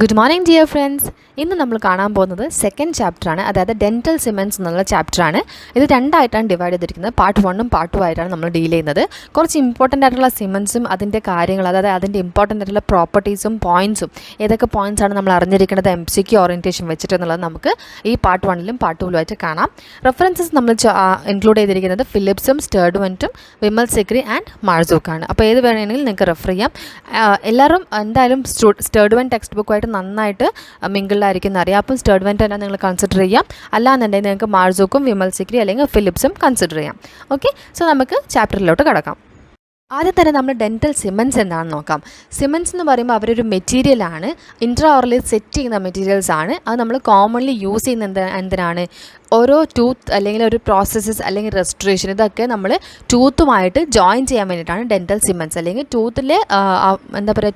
Good morning dear friends. ഇന്ന് നമ്മൾ കാണാൻ പോകുന്നത് സെക്കൻഡ് ചാപ്റ്ററാണ്, അതായത് ഡെൻറ്റൽ സിമെൻറ്റ്സ് എന്നുള്ള ചാപ്റ്ററാണ്. ഇത് രണ്ടായിട്ടാണ് ഡിവൈഡ് ചെയ്തിരിക്കുന്നത്. പാർട്ട് 1ഉം പാർട്ട് 2 ആയിട്ടാണ് നമ്മൾ ഡീൽ ചെയ്യുന്നത്. കുറച്ച് ഇമ്പോർട്ടൻ്റ് ആയിട്ടുള്ള സിമെൻറ്റ്സും അതിൻ്റെ കാര്യങ്ങൾ, അതായത് അതിൻ്റെ ഇമ്പോർട്ടൻ്റ് ആയിട്ടുള്ള പ്രോപ്പർട്ടീസും പോയിൻറ്റ്സും, ഏതൊക്കെ പോയിൻറ്റ്സ് ആണ് നമ്മൾ അറിഞ്ഞിരിക്കേണ്ടത് MCQ ഓറിയൻറ്റേഷൻ വെച്ചിട്ടെന്നുള്ളത് നമുക്ക് ഈ പാർട്ട് 1ലും പാർട്ട് 2ലും ആയിട്ട് കാണാം. റെഫറൻസസ് നമ്മൾ ഇൻക്ലൂഡ് ചെയ്തിരിക്കുന്നത് ഫിലിപ്സും സ്റ്റേർഡ്വൻറ്റും വിമൽ സിക്രി ആൻഡ് മാർസൂക്കാണ്. അപ്പോൾ ഏത് വേണമെങ്കിലും നിങ്ങൾക്ക് റെഫർ ചെയ്യാം. എല്ലാവരും എന്തായാലും സ്റ്റേർഡ്വൻ ടെക്സ്റ്റ് ബുക്കുമായിട്ട് നന്നായിട്ട് മിങ്കിൾഡായിരിക്കും അറിയാം. അപ്പം സ്റ്റേർഡ്വൻറ്റ് തന്നെ നിങ്ങൾ കൺസിഡർ ചെയ്യാം. അല്ലാന്നുണ്ടെങ്കിൽ നിങ്ങൾക്ക് മാർസൂക്കും വിമൽ സിക്രി അല്ലെങ്കിൽ ഫിലിപ്സും കൺസിഡർ ചെയ്യാം. ഓക്കെ, സോ നമുക്ക് ചാപ്റ്ററിലോട്ട് കിടക്കാം. ആദ്യം തന്നെ നമ്മൾ ഡെൻറ്റൽ സിമെൻറ്റ്സ് എന്താണെന്ന് നോക്കാം. സിമെൻറ്റ്സ് എന്ന് പറയുമ്പോൾ അവരൊരു മെറ്റീരിയലാണ്, ഇൻട്രാ ഓറലി സെറ്റ് ചെയ്യുന്ന മെറ്റീരിയൽസ് ആണ്. അത് നമ്മൾ കോമൺലി യൂസ് ചെയ്യുന്ന എന്തിനാണ്? ഓരോ ടൂത്ത് അല്ലെങ്കിൽ ഒരു പ്രോസസ്സസ് അല്ലെങ്കിൽ റെസ്റ്റോറേഷൻ, ഇതൊക്കെ നമ്മൾ ടൂത്തുമായിട്ട് ജോയിൻ ചെയ്യാൻ വേണ്ടിയിട്ടാണ് ഡെൻറ്റൽ സിമെൻറ്റ്സ്. അല്ലെങ്കിൽ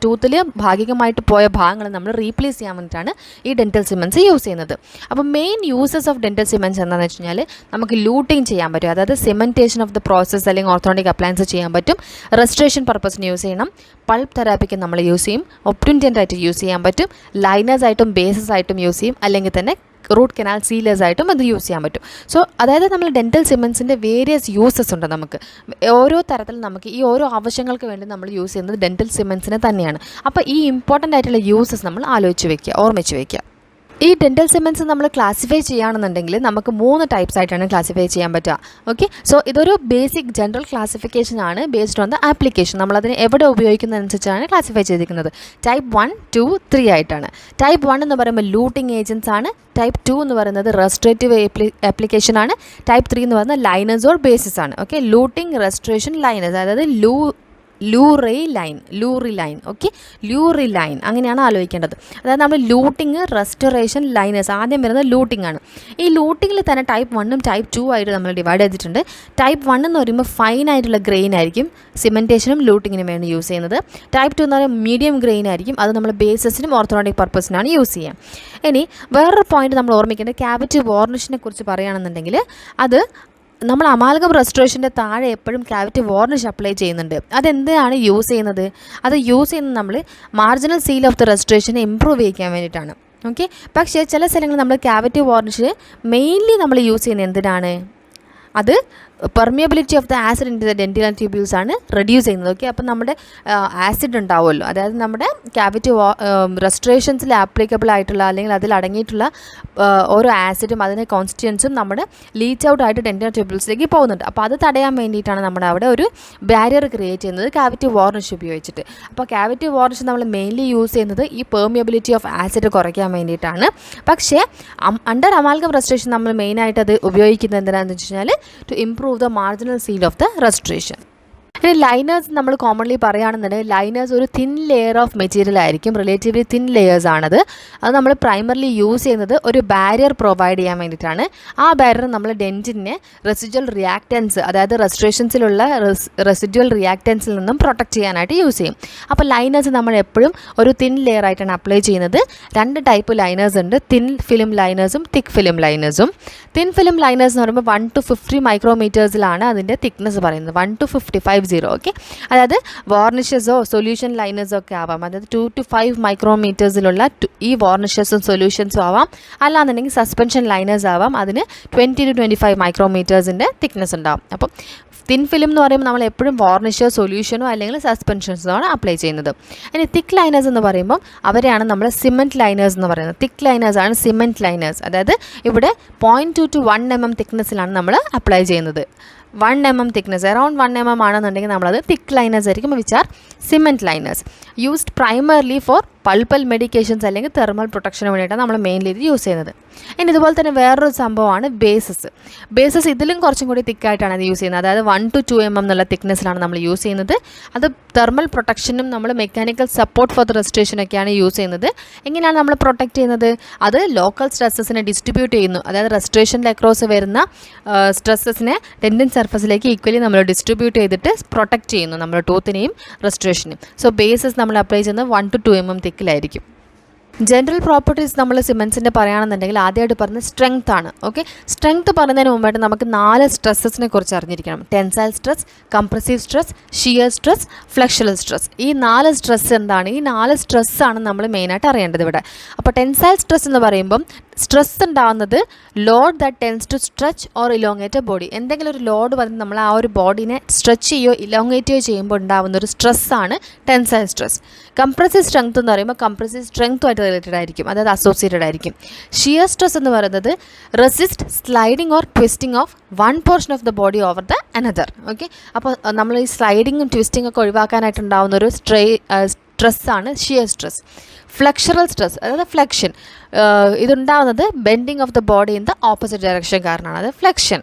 ടൂത്തിൽ ഭാഗികമായിട്ട് പോയ ഭാഗങ്ങൾ നമ്മൾ റീപ്ലേസ് ചെയ്യാൻ വേണ്ടിയിട്ടാണ് ഈ ഡെൻറ്റൽ സിമെൻറ്റ്സ് യൂസ് ചെയ്യുന്നത്. അപ്പോൾ main uses of dental cements എന്താണെന്ന് വെച്ച് കഴിഞ്ഞാൽ നമുക്ക് ലൂട്ടിങ് ചെയ്യാൻ പറ്റും, അതായത് സിമെൻറ്റേഷൻ ഓഫ് ദ പ്രോസസ്സ് അല്ലെങ്കിൽ ഓർത്തോണിക് അപ്ലയൻസ് ചെയ്യാൻ പറ്റും. റെസ്റ്റോറേഷൻ പർപ്പസിന് യൂസ് ചെയ്യണം. പൾപ്പ് തെറാപ്പിക്ക് നമ്മൾ യൂസ് ചെയ്യും. ഒപ്റ്റുൻറ്റൻ്റ് ആയിട്ട് യൂസ് ചെയ്യാൻ പറ്റും. ലൈനേഴ്സ് ആയിട്ടും ബേസസ് ആയിട്ടും യൂസ് ചെയ്യും. അല്ലെങ്കിൽ തന്നെ റൂട്ട് കനാൽ സീലേഴ്സ് ആയിട്ടും അത് യൂസ് ചെയ്യാൻ പറ്റും. സോ അതായത് നമ്മൾ ഡെൻറ്റൽ സിമെൻറ്റ്സിൻ്റെ വേരിയസ് യൂസസ് ഉണ്ട്. നമുക്ക് ഓരോ തരത്തിൽ നമുക്ക് ഈ ഓരോ ആവശ്യങ്ങൾക്ക് വേണ്ടി നമ്മൾ യൂസ് ചെയ്യുന്നത് ഡെൻറ്റൽ സിമെൻറ്റ്സിനെ തന്നെയാണ്. അപ്പോൾ ഈ ഇമ്പോർട്ടൻ്റ് ആയിട്ടുള്ള യൂസസ് നമ്മൾ ആലോചിച്ച് വയ്ക്കുക, ഓർമ്മിച്ച് വയ്ക്കുക. ഈ ഡെൻറ്റൽ സിമെൻറ്റ്സ് നമ്മൾ ക്ലാസിഫൈ ചെയ്യുകയാണെന്നുണ്ടെങ്കിൽ നമുക്ക് 3 ടൈപ്സ് ആയിട്ടാണ് ക്ലാസിഫൈ ചെയ്യാൻ പറ്റുക. ഓക്കെ, സോ ഇതൊരു ബേസിക് ജനറൽ ക്ലാസിഫിക്കേഷൻ ആണ്, ബേസ്ഡ് ഓൺ ദ ആപ്ലിക്കേഷൻ. നമ്മളതിന് എവിടെ ഉപയോഗിക്കുന്നതനുസരിച്ചാണ് ക്ലാസിഫൈ ചെയ്തിരിക്കുന്നത്. ടൈപ്പ് 1, 2, 3 ആയിട്ടാണ്. ടൈപ്പ് 1 എന്ന് പറയുമ്പോൾ ലൂട്ടിങ് ഏജൻറ്റ്സ് ആണ്. ടൈപ്പ് 2 എന്ന് പറയുന്നത് റെസ്റ്റോറേറ്റീവ് ആപ്ലിക്കേഷൻ ആണ്. ടൈപ്പ് 3 എന്ന് പറയുന്നത് ലൈനേഴ്സ് ഓർ ബേസിസ് ആണ്. ഓക്കെ, ലൂട്ടിങ്, റെസ്റ്റോറേഷൻ, ലൈനേഴ്സ്, അതായത് Lurie line. Okay, Lurie line അങ്ങനെയാണ് ആലോചിക്കേണ്ടത്. അതായത് നമ്മൾ ലൂട്ടിങ്, റെസ്റ്റോറേഷൻ, ലൈനേഴ്സ്, ആദ്യം വരുന്നത് ലൂട്ടിങ് ആണ്. ഈ ലൂട്ടിങ്ങിൽ തന്നെ ടൈപ്പ് 1ഉം ടൈപ്പ് 2 ആയിട്ട് നമ്മൾ ഡിവൈഡ് ചെയ്തിട്ടുണ്ട്. ടൈപ്പ് 1 എന്ന് പറയുമ്പോൾ ഫൈൻ ആയിട്ടുള്ള ഗ്രെയിൻ ആയിരിക്കും സിമെൻറ്റേഷനും ലൂട്ടിങ്ങിനും വേണ്ടി യൂസ് ചെയ്യുന്നത്. ടൈപ്പ് 2 എന്ന് പറയുമ്പോൾ മീഡിയം ഗ്രെയിൻ ആയിരിക്കും, അത് നമ്മൾ ബേസസിനും ഓർത്തോണോട്ടിക് പർപ്പസിനാണ് യൂസ് ചെയ്യുക. ഇനി വേറൊരു പോയിന്റ് നമ്മൾ ഓർമ്മിക്കേണ്ടത്, ക്യാവിറ്റി വാർണിഷിനെ കുറിച്ച് പറയുകയാണെന്നുണ്ടെങ്കിൽ അത് നമ്മൾ അമാൽഗം റെസ്റ്റോറേഷൻ്റെ താഴെ എപ്പോഴും ക്യാവിറ്റി വാർണിഷ് അപ്ലൈ ചെയ്യുന്നുണ്ട്. അതെന്തിനാണ് യൂസ് ചെയ്യുന്നത്? അത് യൂസ് ചെയ്യുന്നത് നമ്മൾ മാർജിനൽ സീൽ ഓഫ് ദ റെസ്റ്റോറേഷനെ ഇമ്പ്രൂവ് ചെയ്യിക്കാൻ വേണ്ടിയിട്ടാണ്. ഓക്കെ, പക്ഷേ ചില സ്ഥലങ്ങളിൽ നമ്മൾ ക്യാവിറ്റി വാർണിഷ് മെയിൻലി നമ്മൾ യൂസ് ചെയ്യുന്നത് എന്തിനാണ്? അത് permeability of the acid in the dental tubules ആണ് റെഡ്യൂസ് ചെയ്യുന്നത്. ഓക്കെ, അപ്പം നമ്മുടെ ആസിഡ് ഉണ്ടാവുമല്ലോ, അതായത് നമ്മുടെ ക്യാവിറ്റി റെസ്റ്റോറേഷൻസിൽ ആപ്ലിക്കബിൾ ആയിട്ടുള്ള അല്ലെങ്കിൽ അതിൽ അടങ്ങിയിട്ടുള്ള ഓരോ ആസിഡും അതിൻ്റെ കോൺസ്റ്റിറ്റ്യൻസും നമ്മുടെ ലീച്ച് ഔട്ട് ആയിട്ട് ഡെൻറ്റൽ ട്യൂബ്യൂൾസിലേക്ക് പോകുന്നുണ്ട്. അപ്പോൾ അത് തടയാൻ വേണ്ടിയിട്ടാണ് നമ്മുടെ അവിടെ ഒരു ബാരിയർ ക്രിയേറ്റ് ചെയ്യുന്നത് ക്യാവിറ്റി വാർണിഷ് ഉപയോഗിച്ചിട്ട്. അപ്പോൾ ക്യാവിറ്റി വാർണിഷ് നമ്മൾ മെയിൻലി യൂസ് ചെയ്യുന്നത് ഈ പെർമിയബിലിറ്റി ഓഫ് ആസിഡ് കുറയ്ക്കാൻ വേണ്ടിയിട്ടാണ്. പക്ഷേ അണ്ടർ അമാൽഗം റെസ്റ്റോറേഷൻ നമ്മൾ മെയിനായിട്ട് അത് ഉപയോഗിക്കുന്നത് എന്തിനാണെന്ന് വെച്ച് കഴിഞ്ഞാൽ to improve the marginal seal of the restoration. ഇനി ലൈനേഴ്സ് നമ്മൾ കോമൺലി പറയുകയാണെന്നുണ്ടെങ്കിൽ ലൈനേഴ്സ് ഒരു തിൻ ലെയർ ഓഫ് മെറ്റീരിയൽ ആയിരിക്കും, റിലേറ്റീവ്ലി തിൻ ലെയേഴ്സ് ആണത്. അത് നമ്മൾ പ്രൈമറിലി യൂസ് ചെയ്യുന്നത് ഒരു ബാരിയർ പ്രൊവൈഡ് ചെയ്യാൻ വേണ്ടിയിട്ടാണ്. ആ ബാരിയർ നമ്മൾ ഡെൻറ്റിനെ റെസിജ്വൽ റിയാക്റ്റൻസ്, അതായത് റെസ്റ്റോറേഷൻസിലുള്ള റെസിജ്വൽ റിയാക്റ്റൻസിൽ നിന്നും പ്രൊട്ടക്റ്റ് ചെയ്യാനായിട്ട് യൂസ് ചെയ്യും. അപ്പോൾ ലൈനേഴ്സ് നമ്മൾ എപ്പോഴും ഒരു തിൻ ലെയർ ആയിട്ടാണ് അപ്ലൈ ചെയ്യുന്നത്. 2 ടൈപ്പ് ലൈനേഴ്സ് ഉണ്ട്, തിൻ ഫിലിം ലൈനേഴ്സും തിക്ക് ഫിലിം ലൈനേഴ്സും. തിൻ ഫിലിം ലൈനേഴ്സ് എന്ന് പറയുമ്പോൾ 1 to 50 മൈക്രോമീറ്റേഴ്സിലാണ് അതിൻ്റെ തിക്നെസ് പറയുന്നത്, 1 to 50. ഓക്കെ, അതായത് വാർണിഷസോ സൊല്യൂഷൻ ലൈനേഴ്സോ ഒക്കെ ആവാം. അതായത് 2 to 5 മൈക്രോമീറ്റേഴ്സിലുള്ള ഈ വാർണിഷസും സൊല്യൂഷൻസും ആവാം. അല്ലാന്നുണ്ടെങ്കിൽ സസ്പെൻഷൻ ലൈനേഴ്സ് ആവാം, അതിന് 20 to 25 മൈക്രോമീറ്റേഴ്സിൻ്റെ തിക്നെസ് ഉണ്ടാവും. അപ്പം തിൻ ഫിലിം എന്ന് പറയുമ്പോൾ നമ്മൾ എപ്പോഴും വാർണിഷോ സൊല്യൂഷനോ അല്ലെങ്കിൽ സസ്പെൻഷൻസോ ആണ് അപ്ലൈ ചെയ്യുന്നത്. ഇനി തിക്ക് ലൈനേഴ്സ് എന്ന് പറയുമ്പോൾ അവരെയാണ് നമ്മൾ സിമെൻറ്റ് ലൈനേഴ്സ് എന്ന് പറയുന്നത്. തിക്ക് ലൈനേഴ്സ് ആണ് സിമെൻറ്റ് ലൈനേഴ്സ്. അതായത് ഇവിടെ 0.2 to 1 mm തിക്നെസ്സിലാണ് നമ്മൾ അപ്ലൈ ചെയ്യുന്നത്. 1 mm തിക്നെസ്, അറൗണ്ട് 1 mm ആണെന്നുണ്ടെങ്കിൽ നമ്മളത് തിക്ക് ലൈനേഴ്സ് ആയിരിക്കും, which are cement liners. Used primarily for pulpal medications അല്ലെങ്കിൽ തെർമൽ പ്രൊട്ടക്ഷന് വേണ്ടിയിട്ടാണ് നമ്മൾ മെയിൻലി ഇത് യൂസ് ചെയ്യുന്നത്. ഇനി ഇതുപോലെ തന്നെ വേറൊരു സംഭവമാണ് ബേസസ്. ഇതിലും കുറച്ചും കൂടി തിക്കായിട്ടാണ് അത് യൂസ് ചെയ്യുന്നത്. അതായത് 1 to 2 mm എന്നുള്ള തിക്നെസ്സിലാണ് നമ്മൾ യൂസ് ചെയ്യുന്നത്. അത് തെർമൽ പ്രൊട്ടക്ഷനും നമ്മൾ മെക്കാനിക്കൽ സപ്പോർട്ട് ഫോർ ദ റെസ്റ്റോറേഷനൊക്കെയാണ് യൂസ് ചെയ്യുന്നത്. എങ്ങനെയാണ് നമ്മൾ പ്രൊട്ടക്റ്റ് ചെയ്യുന്നത്? അത് ലോക്കൽ സ്ട്രെസ്സസിനെ ഡിസ്ട്രിബ്യൂട്ട് ചെയ്യുന്നു. അതായത് റെസ്റ്റോറേഷനിൽ അക്രോസ് വരുന്ന സ്ട്രെസ്സസിനെ ഡെൻറ്റൽ സർഫസിലേക്ക് ഈക്വലി നമ്മൾ ഡിസ്ട്രിബ്യൂട്ട് ചെയ്തിട്ട് പ്രൊട്ടക്റ്റ് ചെയ്യുന്നു നമ്മുടെ ടൂത്തിനെയും റെസ്റ്റോറേഷനെയും. സോ ബേസസ് നമ്മൾ അപ്ലൈ ചെയ്യുന്നത് 1 to 2 mm തിക്കിലായിരിക്കും. ജനറൽ പ്രോപ്പർട്ടീസ് നമ്മൾ സിമെൻസിൻ്റെ പറയുകയാണെന്നുണ്ടെങ്കിൽ ആദ്യമായിട്ട് പറഞ്ഞ സ്ട്രെങ്ത് ആണ്. ഓക്കെ, സ്ട്രെങ്ത് പറയുന്നതിന് മുമ്പായിട്ട് നമുക്ക് 4 സ്ട്രെസ്സസിനെ കുറിച്ച് അറിഞ്ഞിരിക്കണം. Tensile stress, compressive stress, shear stress, flexural stress. ഈ 4 സ്ട്രെസ് എന്താണ്? ഈ 4 സ്ട്രെസ്സാണ് നമ്മൾ മെയിനായിട്ട് അറിയേണ്ടത് ഇവിടെ. അപ്പോൾ ടെൻസൈൽ സ്ട്രെസ് എന്ന് പറയുമ്പം സ്ട്രെസ് ഉണ്ടാകുന്നത് load that tends to stretch or elongate a body. എന്തെങ്കിലും ഒരു ലോഡ് വന്ന് നമ്മൾ ആ ഒരു ബോഡീനെ സ്ട്രെച്ച് ചെയ്യുകയോ ഇലോങ്ങേറ്റ് ചെയ്യുമ്പോൾ ഉണ്ടാകുന്ന ഒരു സ്ട്രെസ്സാണ് ടെൻസൈൽ സ്ട്രെസ്. കംപ്രസീവ് സ്ട്രെങ്ത് എന്ന് പറയുമ്പോൾ കംപ്രസീവ് സ്ട്രെങ്ത്തുമായിട്ട് റിലേറ്റഡ് ആയിരിക്കും, അതായത് അസോസിയേറ്റഡ് ആയിരിക്കും. ഷിയർ സ്ട്രെസ് എന്ന് പറയുന്നത് resist sliding or twisting of one portion of the body over the another. Okay, അപ്പോൾ നമ്മൾ ഈ സ്ലൈഡിങ്ങും ട്വിസ്റ്റിംഗ് ഒക്കെ ഒഴിവാക്കാനായിട്ടുണ്ടാകുന്ന ഒരു സ്ട്രെസ്സാണ് ഷിയർ സ്ട്രെസ്. ഫ്ലെക്ഷറൽ സ്ട്രെസ്, അതായത് ഫ്ലെക്ഷൻ, ഇതുണ്ടാകുന്നത് bending of the body in the opposite direction കാരണമാണ്, അത് ഫ്ലെക്ഷൻ.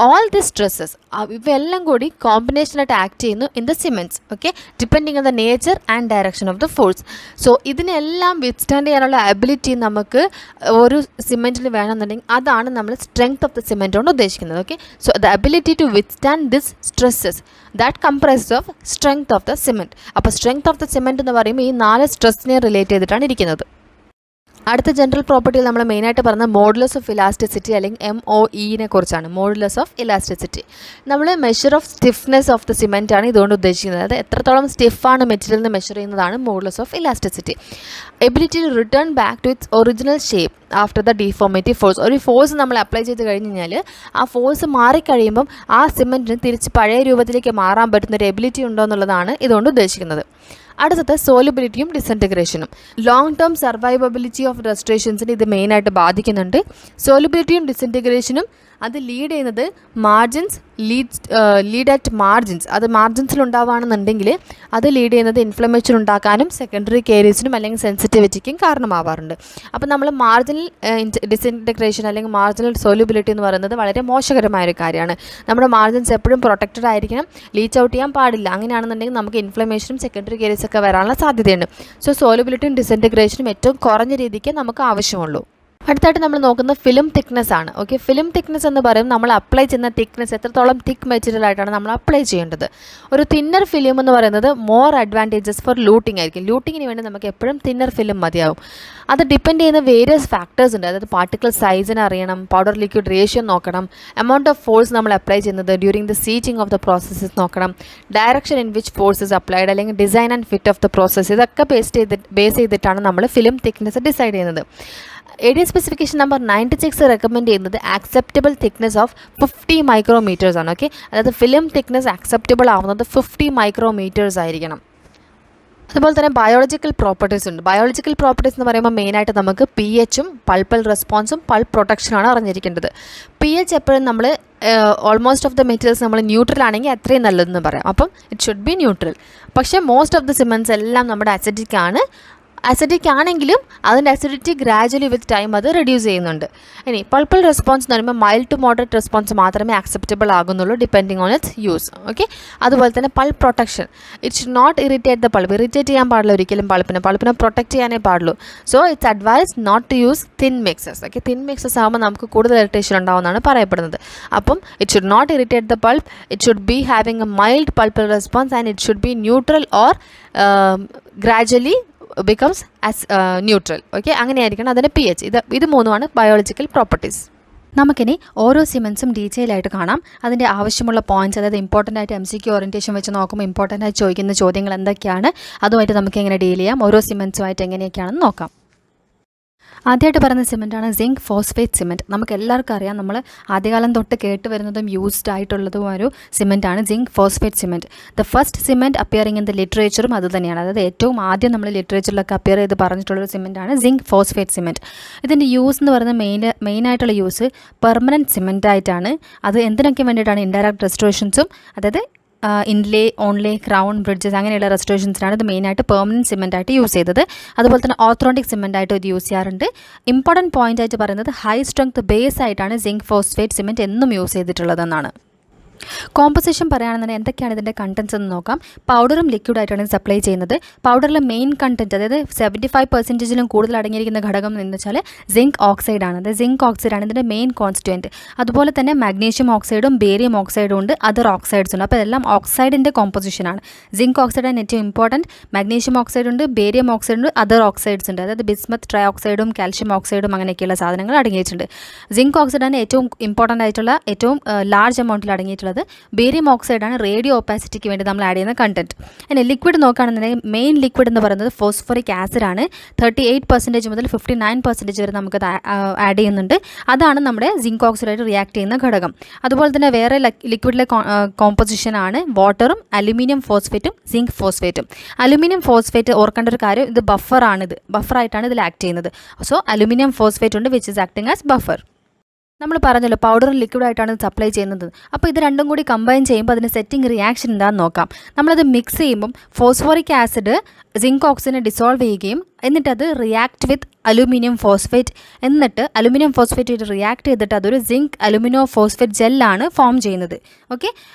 ഓൾ ദി സ്ട്രെസ്സസ് ഇവയെല്ലാം കൂടി കോമ്പിനേഷനായിട്ട് ആക്ട് ചെയ്യുന്നു in the cements. Okay, depending on the nature and direction of the force. So ഇതിനെല്ലാം withstand ചെയ്യാനുള്ള എബിലിറ്റി നമുക്ക് ഒരു സിമെൻറ്റിന് വേണമെന്നുണ്ടെങ്കിൽ അതാണ് നമ്മൾ സ്ട്രെങ്ത് ഓഫ് ദ സിമെൻറ്റ് കൊണ്ട് ഉദ്ദേശിക്കുന്നത്. Okay, so the ability to withstand this stresses that comprises of strength of the cement. അപ്പോൾ സ്ട്രെങ്ത് ഓഫ് ദ സിമെൻറ്റ് എന്ന് പറയുമ്പോൾ ഈ 4 സ്ട്രെസ്സിനെ റിലേറ്റ് ചെയ്തിട്ടാണ് ഇരിക്കുന്നത്. അടുത്ത ജനറൽ പ്രോപ്പർട്ടിയിൽ നമ്മൾ മെയിനായിട്ട് പറഞ്ഞ മോഡുലസ് ഓഫ് ഇലാസ്റ്റിസിറ്റി അല്ലെങ്കിൽ MOE കുറിച്ചാണ്. മോഡുലസ് ഓഫ് ഇലാസ്റ്റിസിറ്റി നമ്മൾ measure of stiffness of the cement ആണ് ഇതുകൊണ്ട് ഉദ്ദേശിക്കുന്നത്. അത് എത്രത്തോളം സ്റ്റിഫാണ് മെറ്റീരിയൽ എന്ന് മെഷർ ചെയ്യുന്നതാണ് modulus of elasticity. Ability to return back to its original shape after the deformative force. ഒരു ഫോഴ്സ് നമ്മൾ അപ്ലൈ ചെയ്ത് കഴിഞ്ഞ് കഴിഞ്ഞാൽ ആ ഫോഴ്സ് മാറിക്കഴിയുമ്പം ആ സിമെൻറ്റിന് തിരിച്ച് പഴയ രൂപത്തിലേക്ക് മാറാൻ പറ്റുന്ന ഒരു എബിലിറ്റി ഉണ്ടോ എന്നുള്ളതാണ് ഇതുകൊണ്ട് ഉദ്ദേശിക്കുന്നത്. അടുത്തത് സോലുബിലിറ്റിയും ഡിസൻറ്റഗ്രേഷനും. ലോങ് ടേം സർവൈവബിലിറ്റി ഓഫ് റെസ്റ്റോറേഷൻസിന് ഇത് മെയിനായിട്ട് ബാധിക്കുന്നുണ്ട്. സോലുബിലിറ്റിയും ഡിസൻറ്റഗ്രേഷനും അത് ലീഡ് ചെയ്യുന്നത് ലീഡ് അറ്റ് മാർജിൻസ്. അത് മാർജിൻസിൽ ഉണ്ടാവുകയാണെന്നുണ്ടെങ്കിൽ അത് ലീഡ് ചെയ്യുന്നത് ഇൻഫ്ലമേഷൻ ഉണ്ടാക്കാനും സെക്കൻഡറി കേരീസിനും അല്ലെങ്കിൽ സെൻസിറ്റിവിറ്റിക്കും കാരണമാവാറുണ്ട്. അപ്പോൾ നമ്മൾ മാർജിനൽ ഡിസൻറ്റഗ്രേഷൻ അല്ലെങ്കിൽ മാർജിനൽ സോലുബിലിറ്റി എന്ന് പറയുന്നത് വളരെ മോശകരമായൊരു കാര്യമാണ്. നമ്മുടെ മാർജിൻസ് എപ്പോഴും പ്രൊട്ടക്റ്റഡ് ആയിരിക്കണം, ലീച്ച് ഔട്ട് ചെയ്യാൻ പാടില്ല. അങ്ങനെയാണെന്നുണ്ടെങ്കിൽ നമുക്ക് ഇൻഫ്ലമേഷനും സെക്കൻഡറി കേരീസൊക്കെ വരാനുള്ള സാധ്യതയുണ്ട്. സോ സോലുബിലിറ്റിയും ഡിസൻറ്റഗ്രേഷനും ഏറ്റവും കുറഞ്ഞ രീതിക്ക് നമുക്ക് ആവശ്യമുള്ളൂ. അടുത്തായിട്ട് നമ്മൾ നോക്കുന്നത് ഫിലിം തിക്നെസ് ആണ്. ഓക്കെ, ഫിലിം തിക്നെസ് എന്ന് പറയുമ്പോൾ നമ്മൾ അപ്ലൈ ചെയ്യുന്ന തിക്നെസ് എത്രത്തോളം തിക്ക് മെറ്റീരിയൽ ആയിട്ടാണ് നമ്മൾ അപ്ലൈ ചെയ്യേണ്ടത്. ഒരു തിന്നർ ഫിലിം എന്ന് പറയുന്നത് മോർ അഡ്വാൻറ്റേജസ് ഫോർ ലൂട്ടിംഗ് ആയിരിക്കും. ലൂട്ടിങ്ങിന് വേണ്ടി നമുക്ക് എപ്പോഴും തിന്നർ ഫിലിം മതിയാവും. അത് ഡിപ്പെൻഡ് ചെയ്യുന്ന വേരിയസ് ഫാക്ടേഴ്സ് ഉണ്ട്. അതായത് പാർട്ടിക്കിൾ സൈസിനെ അറിയണം, പൗഡർ ലിക്വിഡ് റേഷ്യോ നോക്കണം, എമൗണ്ട് ഓഫ് ഫോഴ്സ് നമ്മൾ അപ്ലൈ ചെയ്യുന്നത് during the seating of the process നോക്കണം, direction in which force is applied അല്ലെങ്കിൽ design and fit of the process. ഇതൊക്കെ ബേസ് ചെയ്തിട്ടാണ് നമ്മൾ ഫിലിം തിക്നെസ് ഡിസൈഡ് ചെയ്യുന്നത്. AD സ്പെസിഫിക്കേഷൻ നമ്പർ 96 റെക്കമെൻഡ് ചെയ്യുന്നത് ആക്സെപ്റ്റബിൾ തിക്നെസ് ഓഫ് 50 മൈക്രോമീറ്റേഴ്സ് ആണ്. Okay, അതായത് film thickness acceptable ആവുന്നത് 50 മൈക്രോമീറ്റേഴ്സ് ആയിരിക്കണം. അതുപോലെ തന്നെ ബയോളജിക്കൽ പ്രോപ്പർട്ടീസ് ഉണ്ട്. ബയോളജിക്കൽ പ്രോപ്പർട്ടീസ് എന്ന് പറയുമ്പോൾ മെയിനായിട്ട് നമുക്ക് pHഉം പൾപ്പൽ റെസ്പോൺസും പൾപ്പ് പ്രൊട്ടക്ഷനാണ് അറിഞ്ഞിരിക്കേണ്ടത്. pH എപ്പോഴും നമ്മൾ ഓൾമോസ്റ്റ് ഓഫ് ദ മെറ്റീരിയൽസ് നമ്മൾ ന്യൂട്രൽ ആണെങ്കിൽ അത്രയും നല്ലതെന്ന് പറയാം. അപ്പം ഇറ്റ് ഷുഡ് ബി ന്യൂട്രൽ. പക്ഷേ മോസ്റ്റ് ഓഫ് ദ സിമെൻറ്റ്സ് എല്ലാം നമ്മുടെ അസിഡിക് ആണ്. അസിഡിക് ആണെങ്കിലും അതിൻ്റെ അസിഡിറ്റി ഗ്രാജുവലി വിത്ത് ടൈം അത് റെഡ്യൂസ് ചെയ്യുന്നുണ്ട്. ഇനി പൾപ്പൽ റെസ്പോൺസ് എന്ന് പറയുമ്പോൾ മൈൽഡ് ടു മോഡറേറ്റ് റെസ്പോൺസ് മാത്രമേ ആക്സെപ്റ്റബിൾ ആകുന്നുള്ളൂ depending on its use. Okay, അതുപോലെ തന്നെ pulp protection. It should not irritate the pulp. Irritate ചെയ്യാൻ പാടില്ല ഒരിക്കലും പൾപ്പിനെ പ്രൊട്ടക്റ്റ് ചെയ്യാനേ പാടുള്ളൂ. So it's advise not to use thin mixes. Okay, thin mixes ആകുമ്പോൾ നമുക്ക് കൂടുതൽ ഇറിറ്റേഷൻ ഉണ്ടാവുമെന്നാണ് പറയപ്പെടുന്നത്. അപ്പം it should not irritate the pulp, it should be having a mild pulpal response and it should be neutral or gradually becomes as neutral. Okay, അങ്ങനെയായിരിക്കണം അതിൻ്റെ pH. ഇത് മൂന്നുമാണ് ബയോളജിക്കൽ പ്രോപ്പർട്ടീസ്. നമുക്കിനി ഓരോ സിമെൻസും ഡീറ്റെയിൽ ആയിട്ട് കാണാം. അതിൻ്റെ ആവശ്യമുള്ള പോയിൻറ്റ്സ്, അതായത് ഇമ്പോർട്ടൻ്റ് ആയിട്ട് MCQ ഓറിയൻറ്റേഷൻ വെച്ച് നോക്കുമ്പോൾ ഇമ്പോർട്ടൻ്റ് ആയിട്ട് ചോദിക്കുന്ന ചോദ്യങ്ങൾ എന്തൊക്കെയാണ്, അതുമായിട്ട് നമുക്ക് എങ്ങനെ ഡീൽ ചെയ്യാം, ഓരോ സിമെൻസുമായിട്ട് എങ്ങനെയൊക്കെയാണെന്ന് നോക്കാം. ആദ്യമായിട്ട് പറയുന്ന സിമെൻറ്റാണ് സിങ്ക് ഫോസ്ഫേറ്റ് സിമെൻറ്റ്. നമുക്ക് എല്ലാവർക്കും അറിയാം, നമ്മൾ ആദ്യകാലം തൊട്ട് കേട്ട് വരുന്നതും യൂസ്ഡ് ആയിട്ടുള്ളതും ഒരു സിമെൻറ്റാണ് zinc phosphate cement. The first cement appearing in the ലിറ്ററേച്ചറും അത് തന്നെയാണ്. അതായത് ഏറ്റവും ആദ്യം നമ്മൾ ലിറ്ററേച്ചറിലൊക്കെ അപ്പിയർ ചെയ്ത് പറഞ്ഞിട്ടുള്ളൊരു സിമെൻറ്റാണ് സിങ്ക് ഫോസ്ഫേറ്റ് സിമെൻറ്റ്. ഇതിൻ്റെ യൂസ് എന്ന് പറയുന്നത് മെയിനായിട്ടുള്ള യൂസ് പെർമനൻറ്റ് സിമെൻറ്റായിട്ടാണ്. അത് എന്തിനൊക്കെ വേണ്ടിയിട്ടാണ്? ഇൻഡയറക്റ്റ് റെസ്റ്റോറേഷൻസും, അതായത് ഇൻലേ, ഓൺലേ, ക്രൗൺ, ബ്രിഡ്ജസ് അങ്ങനെയുള്ള റെസ്റ്റോറേഷൻസിനാണ് ഇത് മെയിനായിട്ട് പെർമനൻറ്റ് സിമെൻറ്റായിട്ട് യൂസ് ചെയ്തത്. അതുപോലെ തന്നെ ഓർത്തോണ്ടിക് സിമെൻറ്റായിട്ട് ഇത് യൂസ് ചെയ്യാറുണ്ട്. ഇമ്പോർട്ടൻറ്റ് പോയിൻ്റ് ആയിട്ട് പറയുന്നത് ഹൈ സ്ട്രെങ്ത് ബേസ് ആയിട്ടാണ് സിങ്ക് ഫോസ്ഫേറ്റ് സിമെൻറ്റ് എന്നും യൂസ് ചെയ്തിട്ടുള്ളതെന്നാണ്. കോമ്പസിഷൻ പറയുകയാണെന്നുണ്ടെങ്കിൽ എന്തൊക്കെയാണ് ഇതിൻ്റെ കണ്ടൻസ് എന്ന് നോക്കാം. പൗഡറും ലിക്വിഡായിട്ടാണ് സപ്ലൈ ചെയ്യുന്നത്. പൗഡറിലെ മെയിൻ കണ്ടൻറ്റ്, അതായത് 75% കൂടുതൽ അടങ്ങിയിരിക്കുന്ന ഘടകം എന്ന് വെച്ചാൽ സിങ്ക് ഓക്സൈഡാണ്. അതായത് സിങ്ക് ഓക്സൈഡാണ് ഇതിൻ്റെ മെയിൻ കോൺസ്റ്റുവൻറ്റ്. അതുപോലെ തന്നെ മാഗ്നീഷ്യം ഓക്സൈഡും ബേരിയം ഓക്സൈഡും ഉണ്ട്, അതർ ഓക്സൈഡ്സ് ഉണ്ട്. അപ്പോൾ എല്ലാം ഓക്സൈഡിൻ്റെ കോമ്പോസിഷനാണ്. സിങ്ക് ഓക്സൈഡാണ് ഏറ്റവും ഇമ്പോർട്ടൻറ്റ്. മാഗ്നീഷ്യം ഓക്സൈഡ് ഉണ്ട്, ബേരിയം ഓക്സൈഡ് ഉണ്ട്, അതർ ഓക്സൈഡ്സ് ഉണ്ട്. അതായത് ബിസ്മത്ത് ട്രൈ ഓക്സൈഡും കാൽഷ്യം ഓക്സൈഡും അങ്ങനെയൊക്കെയുള്ള സാധനങ്ങൾ അടങ്ങിയിട്ടുണ്ട്. സിങ്ക് ഓക്സൈഡാണ് ഏറ്റവും ഇമ്പോർട്ടൻ്റ് ആയിട്ടുള്ള ഏറ്റവും ലാർജ് എമൗണ്ടിൽ അടങ്ങിയിട്ടുള്ളത്. ബേരിയം ഓക്സൈഡാണ് റേഡിയോ ഓപ്പാസിറ്റിക്ക് വേണ്ടി നമ്മൾ ആഡ് ചെയ്യുന്ന കണ്ടൻറ്റ്. ഇനി ലിക്വിഡ് നോക്കുകയാണെന്നുണ്ടെങ്കിൽ മെയിൻ ലിക്വിഡ് എന്ന് പറയുന്നത് ഫോസ്ഫറിക് ആസിഡാണ്. 38% മുതൽ 59% വരെ നമുക്കത് ആഡ് ചെയ്യുന്നുണ്ട്. അതാണ് നമ്മുടെ സിങ്ക് ഓക്സൈഡായിട്ട് റിയാക്ട് ചെയ്യുന്ന ഘടകം. അതുപോലെ തന്നെ വേറെ ലിക്വിഡിലെ കോമ്പോസിഷനാണ് വാട്ടറും അലുമിനിയം ഫോസ്ഫേറ്റും സിങ്ക് ഫോസ്ഫേറ്റും. അലുമിനിയം ഫോസ്ഫേറ്റ് ഓർക്കേണ്ട ഒരു കാര്യം, ഇത് ബഫറായിട്ടാണ് ഇതിൽ ആക്ട് ചെയ്യുന്നത്. സോ അലുമിനിയം ഫോസ്ഫേറ്റ് ഉണ്ട് which is acting as buffer. നമ്മൾ പറഞ്ഞല്ലോ പൗഡറും ലിക്വിഡായിട്ടാണ് സപ്ലൈ ചെയ്യുന്നത്. അപ്പോൾ ഇത് രണ്ടും കൂടി കമ്പൈൻ ചെയ്യുമ്പോൾ അതിന് സെറ്റിംഗ് റിയാക്ഷൻ എന്താണെന്ന് നോക്കാം. നമ്മളത് മിക്സ് ചെയ്യുമ്പം ഫോസ്ഫോറിക് ആസിഡ് സിങ്ക് ഓക്സൈഡിനെ ഡിസോൾവ് ചെയ്യുകയും എന്നിട്ട് അത് റിയാക്ട് വിത്ത് അലുമിനിയം ഫോസ്ഫേറ്റ്, എന്നിട്ട് അലുമിനിയം ഫോസ്ഫേറ്റ് റിയാക്ട് ചെയ്തിട്ട് അതൊരു സിങ്ക് അലുമിനോ ഫോസ്ഫേറ്റ് ജെല്ലാണ് ഫോം ചെയ്യുന്നത്. ഓക്കെ,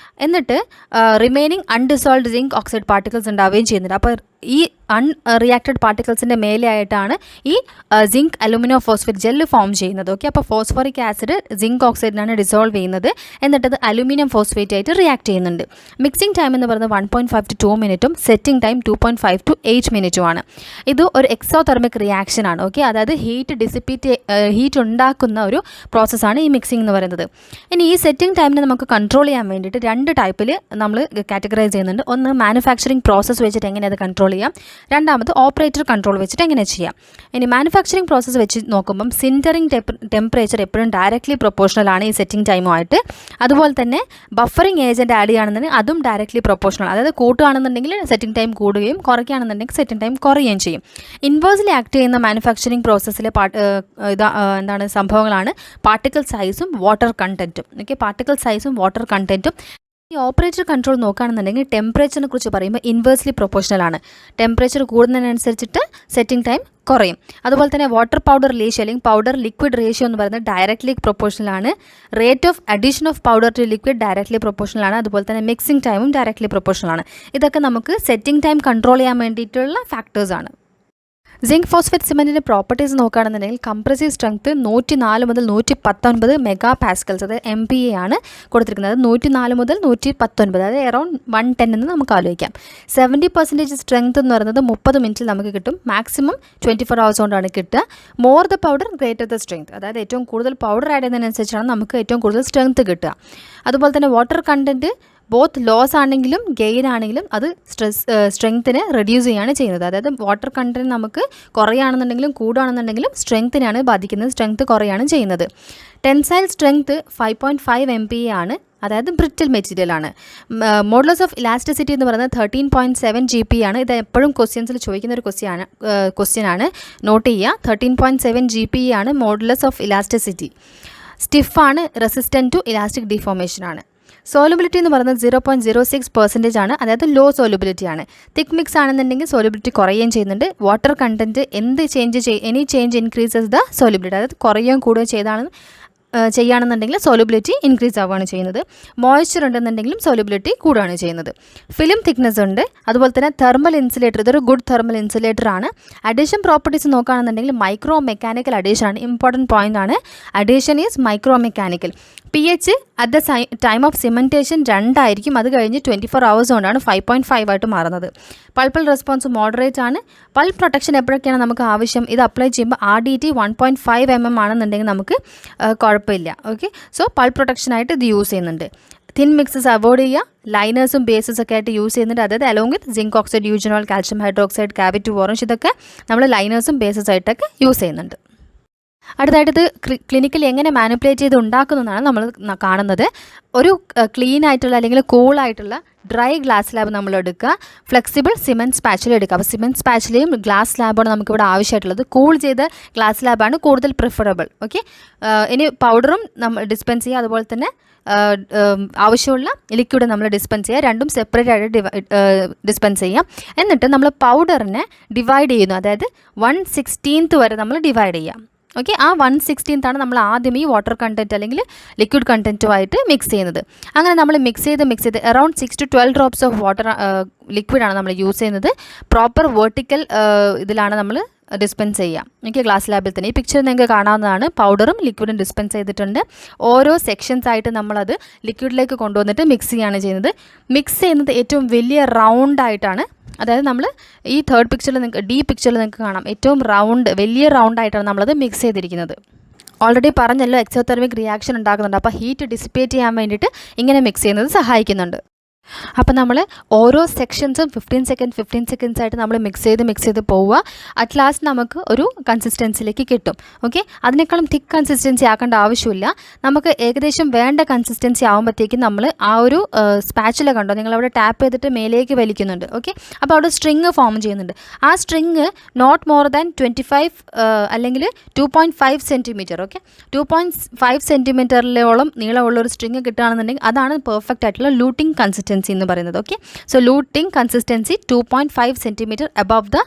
എന്നിട്ട് remaining undissolved zinc oxide particles ഉണ്ടാവുകയും ചെയ്യുന്നുണ്ട്. അപ്പോൾ ഈ റിയാക്റ്റഡ് പാർട്ടിക്കിൾസിൻ്റെ മേലെയായിട്ടാണ് ഈ zinc alumino phosphate gel form ചെയ്യുന്നത്. ഓക്കെ, അപ്പോൾ ഫോസ്ഫോറിക് ആസിഡ് സിങ്ക് ഓക്സൈഡിനാണ് ഡിസോൾവ് ചെയ്യുന്നത്, എന്നിട്ട് അത് അലുമിനിയം ഫോസ്ഫേറ്റ് ആയിട്ട് റിയാക്ട് ചെയ്യുന്നുണ്ട്. മിക്സിംഗ് ടൈം എന്ന് പറയുന്നത് 1.5 to 2 മിനിറ്റും സെറ്റിംഗ് ടൈം 2.5 to 8 മിനിറ്റുമാണ്. ഇത് ഒരു എക്സോതെർമിക് റിയാക്ഷൻ ആണ്. ഓക്കെ, അതായത് ഹീറ്റ് ഉണ്ടാക്കുന്ന ഒരു പ്രോസസ്സാണ് ഈ മിക്സിംഗ് എന്ന് പറയുന്നത്. ഇനി ഈ സെറ്റിംഗ് ടൈമിനെ നമുക്ക് കൺട്രോൾ ചെയ്യാൻ വേണ്ടിയിട്ട് 2 ടൈപ്പിൽ നമ്മൾ കാറ്റഗറൈസ് ചെയ്യുന്നുണ്ട്. ഒന്ന് മാനുഫാക്ചറിങ് പ്രോസസ്സ് വെച്ചിട്ട് എങ്ങനെ അത് കൺട്രോൾ ചെയ്യാം, രണ്ടാമത് ഓപ്പറേറ്റർ കൺട്രോൾ വെച്ചിട്ട് എങ്ങനെ ചെയ്യാം. ഇനി മാനുഫാക്ചറിങ് പ്രോസസ്സ് വെച്ച് നോക്കുമ്പം സിൻറ്ററിങ് ടെമ്പറേച്ചർ എപ്പോഴും ഡയറക്റ്റ്ലി പ്രൊപ്പോർഷണൽ ആണ് ഈ സെറ്റിംഗ് ടൈമുമായിട്ട്. അതുപോലെ തന്നെ ബഫറിംഗ് ഏജൻറ്റ് ആഡ് ചെയ്യുകയാണെന്നുണ്ടെങ്കിൽ അതും ഡയറക്റ്റ്ലി പ്രൊപ്പോർഷണൽ. അതായത് കൂട്ടുകയാണെന്നുണ്ടെങ്കിൽ സെറ്റിംഗ് ടൈം കൂടുകയും കുറയ്ക്കുകയാണെന്നുണ്ടെങ്കിൽ സെറ്റിംഗ് ടൈം കുറയുകയും ചെയ്യും. ഇൻവേഴ്സ്ലി ആക്ട് ചെയ്യുന്ന മാനുഫാക്ചറിംഗ് പ്രോസസ്സിലെ സംഭവങ്ങളാണ് പാർട്ടിക്കിൾ സൈസും വാട്ടർ കണ്ടൻറ്റും. ഓക്കെ, പാർട്ടിക്കിൾ സൈസും വാട്ടർ കണ്ടൻറ്റും. ഈ ഓപ്പറേറ്റർ കൺട്രോൾ നോക്കുകയാണെന്നുണ്ടെങ്കിൽ ടെമ്പറേച്ചറിനെ കുറിച്ച് പറയുമ്പോൾ ഇൻവേഴ്സ്ലി പ്രൊപ്പോർഷണൽ ആണ്. ടെമ്പറേച്ചർ കൂടുന്നതിനനുസരിച്ചിട്ട് സെറ്റിംഗ് ടൈം കുറയും. അതുപോലെ തന്നെ വാട്ടർ പൗഡർ റേഷ്യോ അല്ലെങ്കിൽ പൗഡർ ലിക്വിഡ് റേഷ്യോ എന്ന് പറയുന്നത് ഡയറക്റ്റ്ലി പ്രൊപ്പോർഷണൽ ആണ്. Rate of adhesion of powder to liquid directly proportional ആണ്. അതുപോലെ തന്നെ മിക്സിംഗ് ടൈമും ഡയറക്റ്റ്ലി പ്രൊപ്പോർഷണൽ ആണ്. ഇതൊക്കെ നമുക്ക് സെറ്റിംഗ് ടൈം കൺട്രോൾ ചെയ്യാൻ വേണ്ടിയിട്ടുള്ള ഫാക്ടേഴ്സാണ്. സിങ്ക് ഫോസ്ഫേറ്റ് സിമെൻറ്റിൻ്റെ പ്രോപ്പർട്ടീസ് നോക്കുകയാണെന്നുണ്ടെങ്കിൽ കംപ്രസീവ് സ്ട്രെങ്ത് 104 മുതൽ 119 മെഗാ പാസ്കൽസ്, അതായത് MPa ആണ് കൊടുത്തിരിക്കുന്നത്. 104 മുതൽ 119, അതായത് അറൗണ്ട് 110 എന്ന് നമുക്ക് ആലോചിക്കാം. 70% സ്ട്രെങ്ത് എന്ന് പറയുന്നത് 30 മിനിറ്റിൽ നമുക്ക് കിട്ടും. മാക്സിമം 24 hours കൊണ്ടാണ് കിട്ടുക. More the powder greater the strength, അതായത് ഏറ്റവും കൂടുതൽ പൗഡർ ആഡ് ചെയ്യുന്നതിനനുസരിച്ചാണ് നമുക്ക് ഏറ്റവും കൂടുതൽ സ്ട്രെങ്ത് കിട്ടുക. അതുപോലെ തന്നെ വാട്ടർ കണ്ടൻറ്റ് ബോത്ത് ലോസ് ആണെങ്കിലും ഗെയിൻ ആണെങ്കിലും അത് സ്ട്രെങ്ത്തിനെ റെഡ്യൂസ് ചെയ്യുകയാണ് ചെയ്യുന്നത്. അതായത് വാട്ടർ കണ്ടൻറ്റ് നമുക്ക് കുറയുകയാണെന്നുണ്ടെങ്കിലും കൂടുകയാണെന്നുണ്ടെങ്കിലും സ്ട്രെങ്ത്തിനാണ് ബാധിക്കുന്നത്, സ്ട്രെങ്ത്ത് കുറയുകയാണ് ചെയ്യുന്നത്. ടെൻസൈൽ സ്ട്രെങ്ത്ത് 5.5 MPa ആണ്, അതായത് ബ്രിറ്റിൽ മെറ്റീരിയൽ ആണ്. മോഡുലസ് ഓഫ് ഇലാസ്റ്റിസിറ്റി എന്ന് പറയുന്നത് 13.7 GPa ആണ്. ഇത് എപ്പോഴും ക്വസ്റ്റ്യൻസിൽ ചോദിക്കുന്ന ഒരു ക്വസ്റ്റ്യൻ ആണ്, നോട്ട് ചെയ്യുക. 13.7 GPa ആണ് മോഡുലസ് ഓഫ് ഇലാസ്റ്റിസിറ്റി. സ്റ്റിഫാണ്, റെസിസ്റ്റൻറ്റ് ടു ഇലാസ്റ്റിക് ഡിഫോർമേഷൻ ആണ്. സോലുബിലിറ്റി എന്ന് പറയുന്നത് 0.06% ആണ്, അതായത് ലോ സോലുബിലിറ്റി ആണ്. തിക്ക് മിക്സ് ആണെന്നുണ്ടെങ്കിൽ സോലുബിലിറ്റി കുറയുകയും ചെയ്യുന്നുണ്ട്. Water content any change increases the solubility, അതായത് കുറയുകയും കൂടുകയും ചെയ്യുകയാണെന്നുണ്ടെങ്കിൽ സോലുബിലിറ്റി ഇൻക്രീസ് ആവുകയാണ് ചെയ്യുന്നത്. മോയ്സ്ചർ ഉണ്ടെന്നുണ്ടെങ്കിലും സോലുബിലിറ്റി കൂടുകയാണ് ചെയ്യുന്നത്. ഫിലിം തിക്നെസ് ഉണ്ട്. അതുപോലെ തന്നെ തെർമൽ ഇൻസുലേറ്റർ, ഇതൊരു ഗുഡ് തെർമൽ ഇൻസുലേറ്റർ ആണ്. അഡീഷൻ പ്രോപ്പർട്ടീസ് നോക്കുകയാണെന്നുണ്ടെങ്കിൽ മൈക്രോ മെക്കാനിക്കൽ അഡീഷൻ ആണ്, ഇമ്പോർട്ടൻറ്റ് പോയിൻ്റ് ആണ്. Adhesion is micro mechanical. pH at the time of cementation 2 ആയിരിക്കും. അത് കഴിഞ്ഞ് 24 hours കൊണ്ടാണ് 5.5 ആയിട്ട് മാറുന്നത്. പൾപ്പൽ റെസ്പോൺസ് മോഡറേറ്റ് ആണ്. പൾപ്പ് പ്രൊട്ടക്ഷൻ എപ്പോഴൊക്കെയാണ് നമുക്ക് ആവശ്യം, ഇത് അപ്ലൈ ചെയ്യുമ്പോൾ RDT 1.5 mm ആണെന്നുണ്ടെങ്കിൽ നമുക്ക് കുഴപ്പമില്ല. ഓക്കെ, സോ പൾപ്പ് പ്രൊട്ടക്ഷനായിട്ട് ഇത് യൂസ് ചെയ്യുന്നുണ്ട്. തിൻ മിക്സസ് അവോയ്ഡ് ചെയ്യുക. ലൈനേഴ്സും ബേസസ് ഒക്കെ ആയിട്ട് യൂസ് ചെയ്യുന്നുണ്ട്. അതായത് along with zinc oxide, eugenol, calcium hydroxide, cavity orange, ഇതൊക്കെ നമ്മൾ ലൈനേഴ്സും ബേസസ് ആയിട്ടൊക്കെ യൂസ് ചെയ്യുന്നുണ്ട്. അടുത്തായിട്ട് ഇത് ക്ലിനിക്കലി എങ്ങനെ മാനിപ്പുലേറ്റ് ചെയ്ത് ഉണ്ടാക്കുന്നതാണ് നമ്മൾ കാണുന്നത്. ഒരു ക്ലീൻ ആയിട്ടുള്ള അല്ലെങ്കിൽ കൂളായിട്ടുള്ള ഡ്രൈ ഗ്ലാസ് സ്ലാബ് നമ്മൾ എടുക്കുക. ഫ്ലെക്സിബിൾ സിമെൻറ്റ് സ്പാച്ചുല എടുക്കുക. അപ്പോൾ സിമെൻറ്റ് സ്പാച്ചുലയും ഗ്ലാസ് സ്ലാബാണ് നമുക്കിവിടെ ആവശ്യമായിട്ടുള്ളത്. കൂൾ ചെയ്ത ഗ്ലാസ് സ്ലാബാണ് കൂടുതൽ പ്രിഫറബിൾ. ഓക്കെ, ഇനി പൗഡറും നമ്മൾ ഡിസ്പെൻസ് ചെയ്യുക. അതുപോലെ തന്നെ ആവശ്യമുള്ള ലിക്വിഡ് നമ്മൾ ഡിസ്പെൻസ് ചെയ്യുക. രണ്ടും സെപ്പറേറ്റ് ആയിട്ട് ഡിസ്പെൻസ് ചെയ്യാം. എന്നിട്ട് നമ്മൾ പൗഡറിനെ ഡിവൈഡ് ചെയ്യുന്നു. അതായത് 1/16 വരെ നമ്മൾ ഡിവൈഡ് ചെയ്യാം. ഓക്കെ, ആ 1/16 നമ്മൾ ആദ്യം ഈ വാട്ടർ കണ്ടൻറ്റ് അല്ലെങ്കിൽ ലിക്വിഡ് കണ്ടൻറ്റുമായിട്ട് മിക്സ് ചെയ്യുന്നത്. അങ്ങനെ നമ്മൾ മിക്സ് ചെയ്ത് around 6 to 12 drops of water ലിക്വിഡാണ് നമ്മൾ യൂസ് ചെയ്യുന്നത്. പ്രോപ്പർ വെർട്ടിക്കൽ ഇതിലാണ് നമ്മൾ ഡിസ്പെൻസ് ചെയ്യാം. ഓക്കെ, ഗ്ലാസ് ലാബിൽ തന്നെ ഈ പിക്ചർ നിങ്ങൾക്ക് കാണാവുന്നതാണ്. പൗഡറും ലിക്വിഡും ഡിസ്പെൻസ് ചെയ്തിട്ടുണ്ട്. ഓരോ സെക്ഷൻസ് ആയിട്ട് നമ്മളത് ലിക്വിഡിലേക്ക് കൊണ്ടുവന്നിട്ട് മിക്സ് ചെയ്യുകയാണ് ചെയ്യുന്നത്. മിക്സ് ചെയ്യുന്നത് ഏറ്റവും വലിയ റൗണ്ടായിട്ടാണ്. അതായത് നമ്മൾ ഈ തേർഡ് പിക്ചറിൽ നിങ്ങൾക്ക് കാണാം, ഏറ്റവും വലിയ റൗണ്ടായിട്ടാണ് നമ്മളത് മിക്സ് ചെയ്തിരിക്കുന്നത്. ഓൾറെഡി പറഞ്ഞല്ലോ എക്സോതെർമിക് റിയാക്ഷൻ ഉണ്ടാക്കുന്നുണ്ട്. അപ്പോൾ ഹീറ്റ് ഡിസിപ്പേറ്റ് ചെയ്യാൻ വേണ്ടിയിട്ട് ഇങ്ങനെ മിക്സ് ചെയ്യുന്നത് സഹായിക്കുന്നുണ്ട്. അപ്പോൾ നമ്മൾ ഓരോ സെക്ഷൻസും 15 സെക്കൻഡ്സ് ആയിട്ട് നമ്മൾ മിക്സ് ചെയ്ത് പോവുക. അറ്റ് ലാസ്റ്റ് നമുക്ക് ഒരു കൺസിസ്റ്റൻസിലേക്ക് കിട്ടും. ഓക്കെ, അതിനേക്കാളും തിക്ക് കൺസിസ്റ്റൻസി ആക്കേണ്ട ആവശ്യമില്ല. നമുക്ക് ഏകദേശം വേണ്ട കൺസിസ്റ്റൻസി ആകുമ്പോഴത്തേക്കും നമ്മൾ ആ ഒരു സ്പാച്ചുല കണ്ടോ, നിങ്ങളവിടെ ടാപ്പ് ചെയ്തിട്ട് മേലേക്ക് വലിക്കുന്നുണ്ട്. ഓക്കെ, അപ്പോൾ അവിടെ സ്ട്രിങ് ഫോം ചെയ്യുന്നുണ്ട്. ആ സ്ട്രിങ് നോട്ട് മോർ ദാൻ 25 അല്ലെങ്കിൽ 2.5 സെൻറ്റിമീറ്റർ. ഓക്കെ, 2.5 സെൻറ്റിമീറ്ററിലോളം നീളമുള്ളൊരു സ്ട്രിങ് കിട്ടുകയാണെന്നുണ്ടെങ്കിൽ അതാണ് പെർഫെക്റ്റ് ആയിട്ടുള്ള ലൂട്ടിംഗ് കൺസിസ്റ്റൻസി എന്ന് പറയുന്നത്. Okay, so luting consistency 2.5 centimetre above the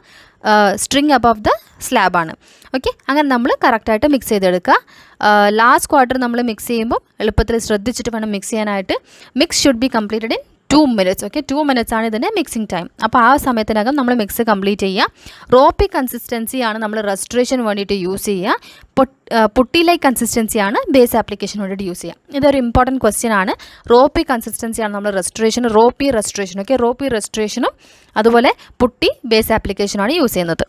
string above the സ്ലാബാണ്. ഓക്കെ, അങ്ങനെ നമ്മൾ കറക്റ്റായിട്ട് മിക്സ് ചെയ്തെടുക്കുക. ലാസ്റ്റ് ക്വാർട്ടർ നമ്മൾ മിക്സ് ചെയ്യുമ്പോൾ എളുപ്പത്തിൽ ശ്രദ്ധിച്ചിട്ട് വേണം മിക്സ് ചെയ്യാനായിട്ട്. Mix should be completed in 2 minutes. Okay, 2 minutes ആണ് ഇതിൻ്റെ മിക്സിംഗ് ടൈം. അപ്പോൾ ആ സമയത്തിനകം നമ്മൾ മിക്സ് കംപ്ലീറ്റ് ചെയ്യുക. റോപ്പി കൺസിസ്റ്റൻസിയാണ് നമ്മൾ റെസ്ട്രേഷൻ വേണ്ടിയിട്ട് യൂസ് ചെയ്യുക. പുട്ടി ലൈക്ക് കൺസിസ്റ്റൻസിയാണ് ബേസ് ആപ്ലിക്കേഷൻ വേണ്ടിയിട്ട് യൂസ് ചെയ്യുക. ഇതൊരു ഇമ്പോർട്ടൻറ്റ് ക്വസ്റ്റ്യൻ ആണ്. റോപ്പി കൺസിസ്റ്റൻസിയാണ് നമ്മൾ റോപ്പി റെസ്ട്രേഷൻ. ഓക്കെ, റോപ്പി റെസ്ട്രേഷനും അതുപോലെ പുട്ടി ബേസ് ആപ്ലിക്കേഷനാണ് യൂസ് ചെയ്യുന്നത്.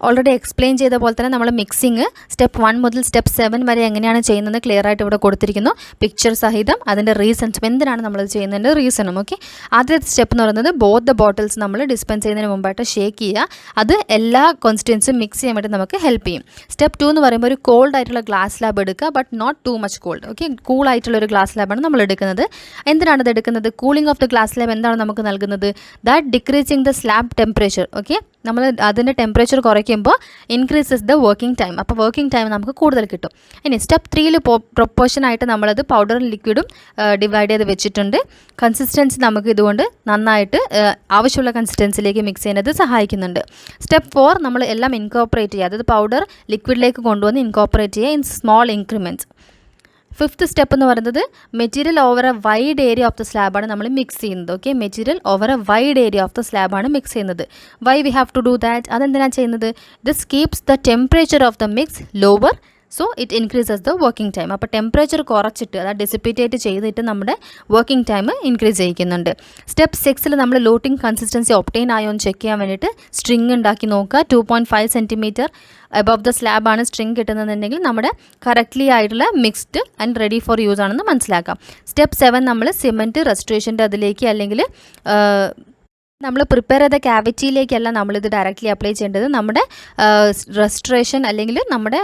ഓൾറെഡി എക്സ്പ്ലെയിൻ ചെയ്ത പോലെ തന്നെ നമ്മൾ മിക്സിങ് സ്റ്റെപ്പ് 1 മുതൽ സ്റ്റെപ്പ് 7 വരെ എങ്ങനെയാണ് ചെയ്യുന്നത് ക്ലിയർ ആയിട്ട് ഇവിടെ കൊടുത്തിരിക്കുന്നു. പിക്ചർ സഹിതം അതിൻ്റെ റീസൺസും എന്തിനാണ് നമ്മളത് ചെയ്യുന്നതിൻ്റെ റീസണും. ഓക്കെ, ആദ്യത്തെ സ്റ്റെപ്പ് എന്ന് പറയുന്നത് ബോത്ത് ദ ബോട്ടിൽസ് നമ്മൾ ഡിസ്പെൻസ് ചെയ്യുന്നതിന് മുമ്പായിട്ട് ഷേക്ക് ചെയ്യുക. അത് എല്ലാ കോൺസ്റ്റിറ്റ്യൻസും മിക്സ് ചെയ്യാൻ വേണ്ടി നമുക്ക് ഹെൽപ്പ് ചെയ്യും. സ്റ്റെപ്പ് 2 എന്ന് പറയുമ്പോൾ ഒരു കോൾഡ് ആയിട്ടുള്ള ഗ്ലാസ് ലാബ് എടുക്കുക, but not too much cold. Okay, cool ആയിട്ടുള്ള ഒരു ഗ്ലാസ് ലാബാണ് നമ്മൾ എടുക്കുന്നത്. എന്തിനാണ് ഇത് എടുക്കുന്നത്? Cooling of the glass slab എന്താണ് നമുക്ക് നൽകുന്നത്? That decreasing the slab temperature. Okay, നമ്മൾ അതിൻ്റെ ടെമ്പറേച്ചർ കുറയ്ക്കുമ്പോൾ ഇൻക്രീസസ് ദ വർക്കിംഗ് ടൈം. അപ്പോൾ വർക്കിംഗ് ടൈം നമുക്ക് കൂടുതൽ കിട്ടും. ഇനി സ്റ്റെപ്പ് 3യിൽ പ്രൊപ്പോർഷനായിട്ട് നമ്മളത് പൗഡറും ലിക്വിഡും ഡിവൈഡ് ചെയ്ത് വെച്ചിട്ടുണ്ട്. കൺസിസ്റ്റൻസി നമുക്ക് ഇതുകൊണ്ട് നന്നായിട്ട് ആവശ്യമുള്ള കൺസിസ്റ്റൻസിലേക്ക് മിക്സ് ചെയ്യുന്നത് സഹായിക്കുന്നുണ്ട്. സ്റ്റെപ്പ് 4 നമ്മൾ എല്ലാം ഇൻകോപ്പറേറ്റ് ചെയ്യുക, അതായത് പൗഡർ ലിക്വിഡിലേക്ക് കൊണ്ടുവന്ന് ഇൻകോപ്പറേറ്റ് ചെയ്യുക in small increments. 5th step എന്ന് പറയുന്നത് material over a wide area of the സ്ലാബാണ് നമ്മൾ മിക്സ് ചെയ്യുന്നത്. Okay, material over a wide area of the സ്ലാബാണ് മിക്സ് ചെയ്യുന്നത്. Why we have to do that? അതെന്തിനാണ് ചെയ്യുന്നത്? This keeps the temperature of the mix lower, so it increases the working time. അപ്പോൾ temperature കുറച്ചിട്ട് അതായത് dissipate ചെയ്തിട്ട് നമ്മുടെ working time increase ചെയ്യിക്കുന്നുണ്ട്. സ്റ്റെപ്പ് 6ൽ നമ്മൾ ലൂട്ടിംഗ് കൺസിസ്റ്റൻസി ഒപ്റ്റെയിൻ ആയോ എന്ന് ചെക്ക് ചെയ്യാൻ വേണ്ടിയിട്ട് സ്ട്രിങ് ഉണ്ടാക്കി നോക്കുക. 2.5 സെൻറ്റിമീറ്റർ അബവ് ദ സ്ലാബാണ് സ്ട്രിങ് കിട്ടുന്നതെന്നുണ്ടെങ്കിൽ നമ്മുടെ കറക്റ്റ്ലി ആയിട്ടുള്ള mixed and ready for use ആണെന്ന് മനസ്സിലാക്കാം. സ്റ്റെപ്പ് 7 നമ്മൾ സിമെൻറ്റ് റെസ്ട്രേഷൻ്റെ അതിലേക്ക് അല്ലെങ്കിൽ നമ്മൾ പ്രിപ്പയർ ചെയ്ത ക്യാവിറ്റിയിലേക്കല്ല നമ്മളിത് ഡയറക്റ്റ്ലി അപ്ലൈ ചെയ്യേണ്ടത്. നമ്മുടെ റെസ്ട്രേഷൻ അല്ലെങ്കിൽ നമ്മുടെ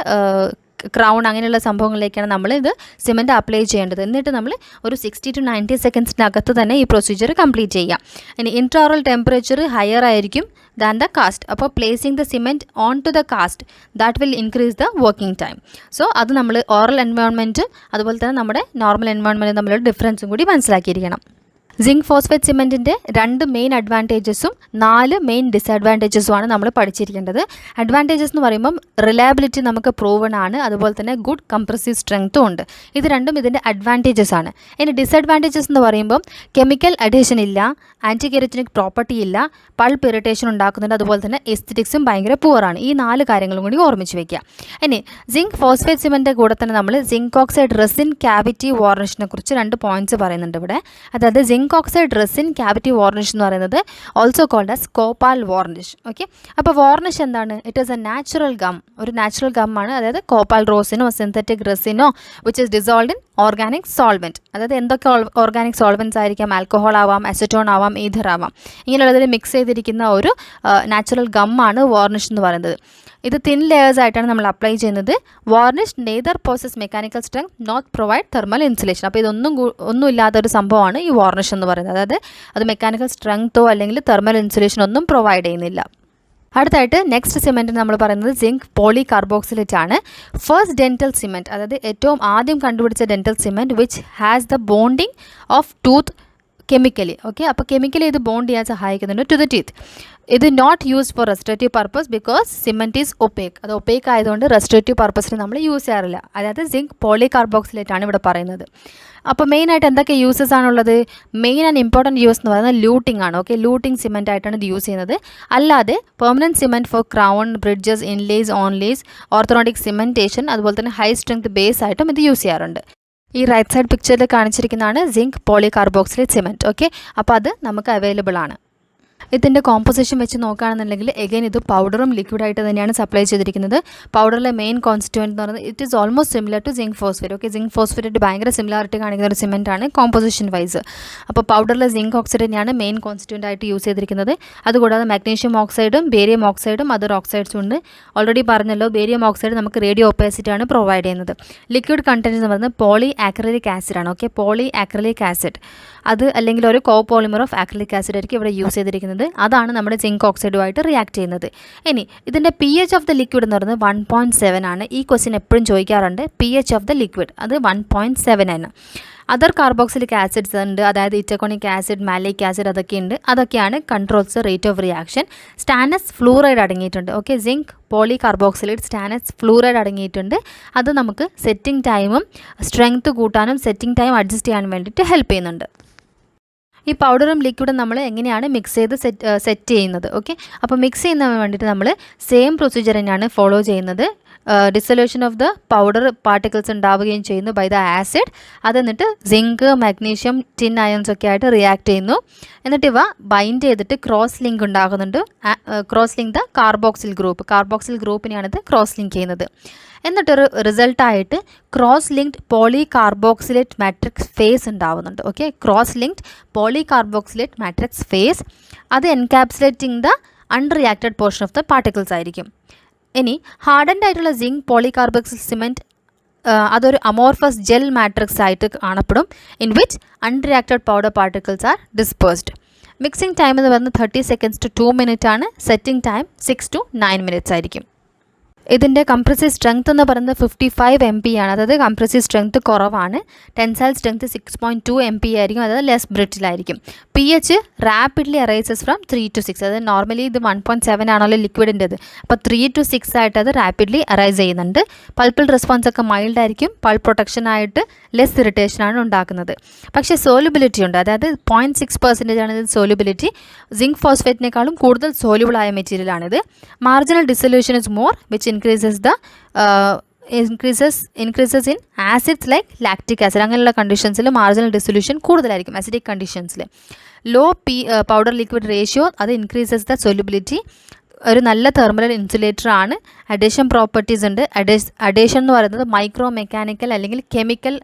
ക്രൗൺ അങ്ങനെയുള്ള സംഭവങ്ങളിലേക്കാണ് നമ്മൾ ഇത് സിമെൻറ്റ് അപ്ലൈ ചെയ്യേണ്ടത്. എന്നിട്ട് നമ്മൾ ഒരു 60 to 90 സെക്കൻഡ്സിനകത്ത് തന്നെ ഈ പ്രൊസീജിയർ കംപ്ലീറ്റ് ചെയ്യാം. ഇനി ഇൻട്രാറൽ ടെമ്പറേച്ചർ ഹയർ ആയിരിക്കും ദാൻ ദ കാസ്റ്റ്. അപ്പോൾ placing the cement on to the cast that will increase the working time. So അത് നമ്മൾ ഓറൽ എൻവയോൺമെൻറ്റ് അതുപോലെ തന്നെ നമ്മുടെ നോർമൽ എൻവയോൺമെൻറ്റ് തമ്മിലുള്ള ഡിഫറൻസും കൂടി മനസ്സിലാക്കിയിരിക്കണം. സിങ്ക് ഫോസ്ഫേറ്റ് സിമെൻറ്റിൻ്റെ 2 മെയിൻ അഡ്വാൻറ്റേജസും 4 മെയിൻ ഡിസഡ്വാൻറ്റേജസുമാണ് നമ്മൾ പഠിച്ചിരിക്കേണ്ടത്. അഡ്വാൻറ്റേജസ് എന്ന് പറയുമ്പം റിലയബിലിറ്റി നമുക്ക് പ്രൂവൺ ആണ്, അതുപോലെ തന്നെ ഗുഡ് കംപ്രസീവ് സ്ട്രെങ്ത്തും ഉണ്ട്. ഇത് രണ്ടും ഇതിൻ്റെ അഡ്വാൻറ്റേജസ് ആണ്. ഇനി ഡിസഡ്വാൻറ്റേജസ് എന്ന് പറയുമ്പം കെമിക്കൽ അഡീഷൻ ഇല്ല, ആൻറ്റി കെരറ്റിനിക് പ്രോപ്പർട്ടി ഇല്ല, പൾപ്പ് ഇറിറ്റേഷൻ ഉണ്ടാക്കുന്നുണ്ട്, അതുപോലെ തന്നെ എസ്തറ്റിക്സും ഭയങ്കര പുവറാണ്. ഈ 4 കാര്യങ്ങളും കൂടി ഓർമ്മിച്ച് വയ്ക്കുക. ഇനി സിങ്ക് ഫോസ്ഫേറ്റ് സിമെൻറ്റിൻ്റെ കൂടെ തന്നെ നമ്മൾ സിങ്ക് ഓക്സൈഡ് റെസിൻ ക്യാവിറ്റി വാർണിഷിനെ കുറിച്ച് 2 പോയിന്റ്സ് പറയുന്നുണ്ട് ഇവിടെ. അതായത് zinc oxide resin cavity varnish എന്ന് പറയുന്നത് also called as copal varnish. Okay, അപ്പോൾ വാർണിഷ് എന്താണ്? It is a natural gum, ഒരു നാച്ചുറൽ ഗമ്മാണ്. അതായത് കോപ്പാൽ റോസിനോ സിന്തറ്റിക് റെസിനോ which is dissolved in organic solvent. അതായത് എന്തൊക്കെ ഓർഗാനിക് സോൾവെൻറ്റ്സ് ആയിരിക്കാം? ആൽക്കഹോൾ ആവാം, അസറ്റോൺ ആവാം, ഈഥർ ആവാം. ഇങ്ങനെയുള്ളതിൽ മിക്സ് ചെയ്തിരിക്കുന്ന ഒരു നാച്ചുറൽ ഗമ്മാണ് വാർണിഷ് എന്ന് പറയുന്നത്. ഇത് തിൻ ലെയേഴ്സ് ആയിട്ടാണ് നമ്മൾ അപ്ലൈ ചെയ്യുന്നത്. Varnish neither possess mechanical strength not provide thermal insulation. അപ്പോൾ ഒന്നും ഇല്ലാത്തൊരു സംഭവമാണ് ഈ വാർണിഷ് എന്ന് പറയുന്നത്. അതായത് അത് മെക്കാനിക്കൽ സ്ട്രെങ്തോ അല്ലെങ്കിൽ തെർമൽ ഇൻസുലേഷൻ ഒന്നും പ്രൊവൈഡ് ചെയ്യുന്നില്ല. അടുത്തായിട്ട് നെക്സ്റ്റ് സിമെൻറ്റ് നമ്മൾ പറയുന്നത് സിങ്ക് പോളി കാർബോക്സിലേറ്റ് ആണ്. ഫസ്റ്റ് ഡെൻറ്റൽ സിമെൻറ്റ്, അതായത് ഏറ്റവും ആദ്യം കണ്ടുപിടിച്ച dental cement which has the bonding of tooth chemically. Okay, അപ്പോൾ കെമിക്കലി ഇത് ബോണ്ട് ചെയ്യാൻ സഹായിക്കുന്നുണ്ട് ടു ദ ടീത്ത്. ഇത് not use for restorative purpose because cement is opaque. അത് ഒപ്പേക്ക് ആയതുകൊണ്ട് റെസ്റ്റോറേറ്റീവ് പർപ്പസിന് നമ്മൾ യൂസ് ചെയ്യാറില്ല. അതായത് സിങ്ക് പോളികാർബോക്സിലേറ്റ് ആണ് ഇവിടെ പറയുന്നത്. അപ്പോൾ മെയിനായിട്ട് എന്തൊക്കെ യൂസസ് ആണുള്ളത്? മെയിൻ ആൻഡ് ഇമ്പോർട്ടൻറ്റ് യൂസ് എന്ന് പറയുന്നത് ലൂട്ടിംഗ് ആണ്. ഓക്കെ, ലൂട്ടിംഗ് സിമെൻ്റ് ആയിട്ടാണ് ഇത് യൂസ് ചെയ്യുന്നത്. അല്ലാതെ permanent cement for crown, bridges, inlays, onlays, orthodontic cementation, അതുപോലെ തന്നെ ഹൈ സ്ട്രെങ്ത് ബേസ് ആയിട്ടും ഇത് യൂസ് ചെയ്യാറുണ്ട്. ഈ റൈറ്റ് സൈഡ് പിക്ചറിൽ കാണിച്ചിരിക്കുന്നതാണ് സിങ്ക് പോളികാർബോക്സിലേറ്റ് സിമെൻറ്റ്. ഓക്കെ, അപ്പോൾ അത് നമുക്ക് അവൈലബിൾ ആണ്. ഇതിൻ്റെ കോമ്പോസിഷൻ വെച്ച് നോക്കുകയാണെന്നുണ്ടെങ്കിൽ എഗെയിൻ ഇത് പൗഡറും ലിക്വിഡായിട്ട് തന്നെയാണ് സപ്ലൈ ചെയ്തിരിക്കുന്നത്. പൗഡറിലെ മെയിൻ കോൺസ്റ്റിറ്റ്യൂവൻറ്റ് എന്ന് പറയുന്നത് it is almost similar to zinc phosphate. Okay, zinc phosphate ഭയങ്കര സിമിലാരിറ്റി കാണിക്കുന്ന ഒരു സിമെൻ്റ് ആണ് കോമ്പോസിഷൻ വൈസ്. അപ്പോൾ പൗഡറിലെ സിങ്ക് ഓക്സൈഡ് തന്നെയാണ് മെയിൻ കോൺസ്റ്റിറ്റ്യൂവൻ്റ് ആയിട്ട് യൂസ് ചെയ്തിരിക്കുന്നത്. അതുകൂടാതെ മാഗ്നീഷ്യം ഓക്സൈഡും ബേരിയം ഓക്സൈഡും അതർ ഓക്സൈഡ്സും ഉണ്ട്. ഓൾറെഡി പറഞ്ഞല്ലോ, ബേരിയം ഓക്സൈഡ് നമുക്ക് റേഡിയോ ഒപ്പാസിറ്റി ആണ് പ്രൊവൈഡ് ചെയ്യുന്നത്. ലിക്വിഡ് കണ്ടൻറ്റ് എന്ന് പറയുന്നത് പോളി ആക്രിലിക് ആസിഡ് ആണ്. ഓക്കെ, പോളി ആക്രിലിക് ആസിഡ് അത് അല്ലെങ്കിൽ ഒരു കോപോളിമർ ഓഫ് ആക്രിലിക് ആസിഡ് ആയിരിക്കും ഇവിടെ യൂസ് ചെയ്തിരിക്കുന്നത്. അതാണ് നമ്മുടെ സിങ്ക് ഓക്സൈഡുമായിട്ട് റിയാക്ട് ചെയ്യുന്നത്. ഇനി ഇതിൻ്റെ pH ഓഫ് ദ ലിക്വിഡ് എന്ന് പറയുന്നത് 1.7 ആണ്. ഈ ക്വസ്റ്റ്യൻ എപ്പോഴും ചോദിക്കാറുണ്ട്. pH ഓഫ് ദ ലിക്വിഡ് അത് 1.7 ആണ്. അതർ കാർബോക്സിലിക് ആസിഡ്സ് ഉണ്ട്, അതായത് ഇറ്റക്കോണിക് ആസിഡ്, മാലിക് ആസിഡ് അതൊക്കെ ഉണ്ട്. അതൊക്കെയാണ് controls rate of reaction. Stannous fluoride അടങ്ങിയിട്ടുണ്ട്. Okay, zinc poly carboxylate stannous fluoride അടങ്ങിയിട്ടുണ്ട്. അത് നമുക്ക് സെറ്റിംഗ് ടൈമും സ്ട്രെങ്ത് കൂട്ടാനും സെറ്റിംഗ് ടൈം അഡ്ജസ്റ്റ് ചെയ്യാൻ വേണ്ടിയിട്ട് ഹെൽപ്പ് ചെയ്യുന്നുണ്ട്. ഈ പൗഡറും ലിക്വിഡും നമ്മൾ എങ്ങനെയാണ് മിക്സ് ചെയ്ത് സെറ്റ് ചെയ്യുന്നത്? ഓക്കെ, അപ്പോൾ മിക്സ് ചെയ്യുന്നതിന് വേണ്ടിയിട്ട് നമ്മൾ സെയിം പ്രൊസീജിയർ തന്നെയാണ് ഫോളോ ചെയ്യുന്നത്. Dissolution of the powder particles ഉണ്ടാവുകയും ചെയ്യുന്നു ബൈ ദ ആസിഡ്. അത് എന്നിട്ട് സിങ്ക്, മാഗ്നീഷ്യം, ടിൻ അയൺസ് ഒക്കെ ആയിട്ട് റിയാക്ട് ചെയ്യുന്നു. എന്നിട്ട് ഇവ ബൈൻഡ് ചെയ്തിട്ട് ക്രോസ് ലിങ്ക് ഉണ്ടാകുന്നുണ്ട്. ക്രോസ് ലിങ്ക് ദ കാർബോക്സിൽ ഗ്രൂപ്പിനെയാണ് ഇത് ക്രോസ് ലിങ്ക് ചെയ്യുന്നത്. എന്നിട്ടൊരു റിസൾട്ടായിട്ട് cross linked poly carboxylate matrix phase ഉണ്ടാവുന്നുണ്ട്. Okay, cross linked poly carboxylate matrix phase അത് encapsulating the unreacted portion of the particles ആയിരിക്കും. ഇനി ഹാർഡൻഡ് ആയിട്ടുള്ള സിങ്ക് പോളികാർബോക്സിൽ സിമെൻറ്റ് അതൊരു അമോർഫസ് ജെൽ മാട്രിക്സ് ആയിട്ട് കാണപ്പെടും. In which unreacted powder particles are dispersed. Mixing time എന്ന് പറയുന്നത് 30 seconds to 2 minutes ആണ്. സെറ്റിംഗ് ടൈം 6 to 9 minutes ആയിരിക്കും. ഇതിൻ്റെ കംപ്രസീവ് സ്ട്രെങ്ത് എന്ന് പറയുന്നത് 55 MPa ആണ്. അതായത് കംപ്രസീവ് സ്ട്രെങ്ത് കുറവാണ്. ടെൻസൈൽ സ്ട്രെങ്ത് 6.2 MPa ആയിരിക്കും. അതായത് ലെസ് ബ്രിറ്റിലായിരിക്കും. pH rapidly arises from 3 to 6. അതായത് നോർമലി ഇത് 1.7 ആണല്ലോ ലിക്വിഡിൻ്റെത്. അപ്പോൾ 3 to 6 ആയിട്ട് അത് റാപ്പിഡ്ലി അറൈസ് ചെയ്യുന്നുണ്ട്. പൾപ്പിൽ റെസ്പോൺസ് ഒക്കെ മൈൽഡ് ആയിരിക്കും. പൾപ്പ് പ്രൊട്ടക്ഷനായിട്ട് ലെസ് ഇറിറ്റേഷനാണ് ഉണ്ടാക്കുന്നത്. പക്ഷേ സോലുബിലിറ്റി ഉണ്ട്. അതായത് 0.6% ആണ് ഇത് സോലുബിലിറ്റി. സിങ്ക് ഫോസ്ഫേറ്റിനേക്കാളും കൂടുതൽ സോലുബിളായ മെറ്റീരിയലാണിത്. Marginal dissolution is more which increases in acids like lactic acid. അങ്ങനെയുള്ള കണ്ടീഷൻസിൽ മാർജിനൽ ഡിസൊല്യൂഷൻ കൂടുതലായിരിക്കും. അസിഡിക് കണ്ടീഷൻസിൽ ലോ പൗഡർ ലിക്വിഡ് റേഷ്യോ അത് ഇൻക്രീസസ് ദ സൊല്യൂബിലിറ്റി. ഒരു നല്ല തെർമൽ ഇൻസുലേറ്റർ ആണ്. അഡേഷൻ പ്രോപ്പർട്ടീസ് ഉണ്ട്. അഡേഷൻ എന്ന് പറയുന്നത് മൈക്രോ മെക്കാനിക്കൽ അല്ലെങ്കിൽ chemical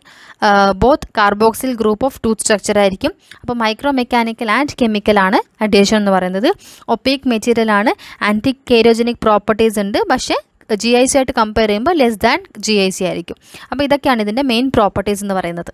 both carboxyl group of tooth structure ആയിരിക്കും. അപ്പോൾ മൈക്രോ മെക്കാനിക്കൽ ആൻഡ് കെമിക്കൽ ആണ് അഡേഷൻ എന്ന് പറയുന്നത്. ഒപ്പേക്ക് മെറ്റീരിയൽ ആണ്. ആൻറ്റി കേരോജനിക് പ്രോപ്പർട്ടീസ് ഉണ്ട്. പക്ഷേ GIC ആയിട്ട് കമ്പയർ ചെയ്യുമ്പോൾ ലെസ് ദാൻ GIC ആയിരിക്കും. അപ്പോൾ ഇതൊക്കെയാണ് ഇതിൻ്റെ മെയിൻ പ്രോപ്പർട്ടീസ് എന്ന് പറയുന്നത്.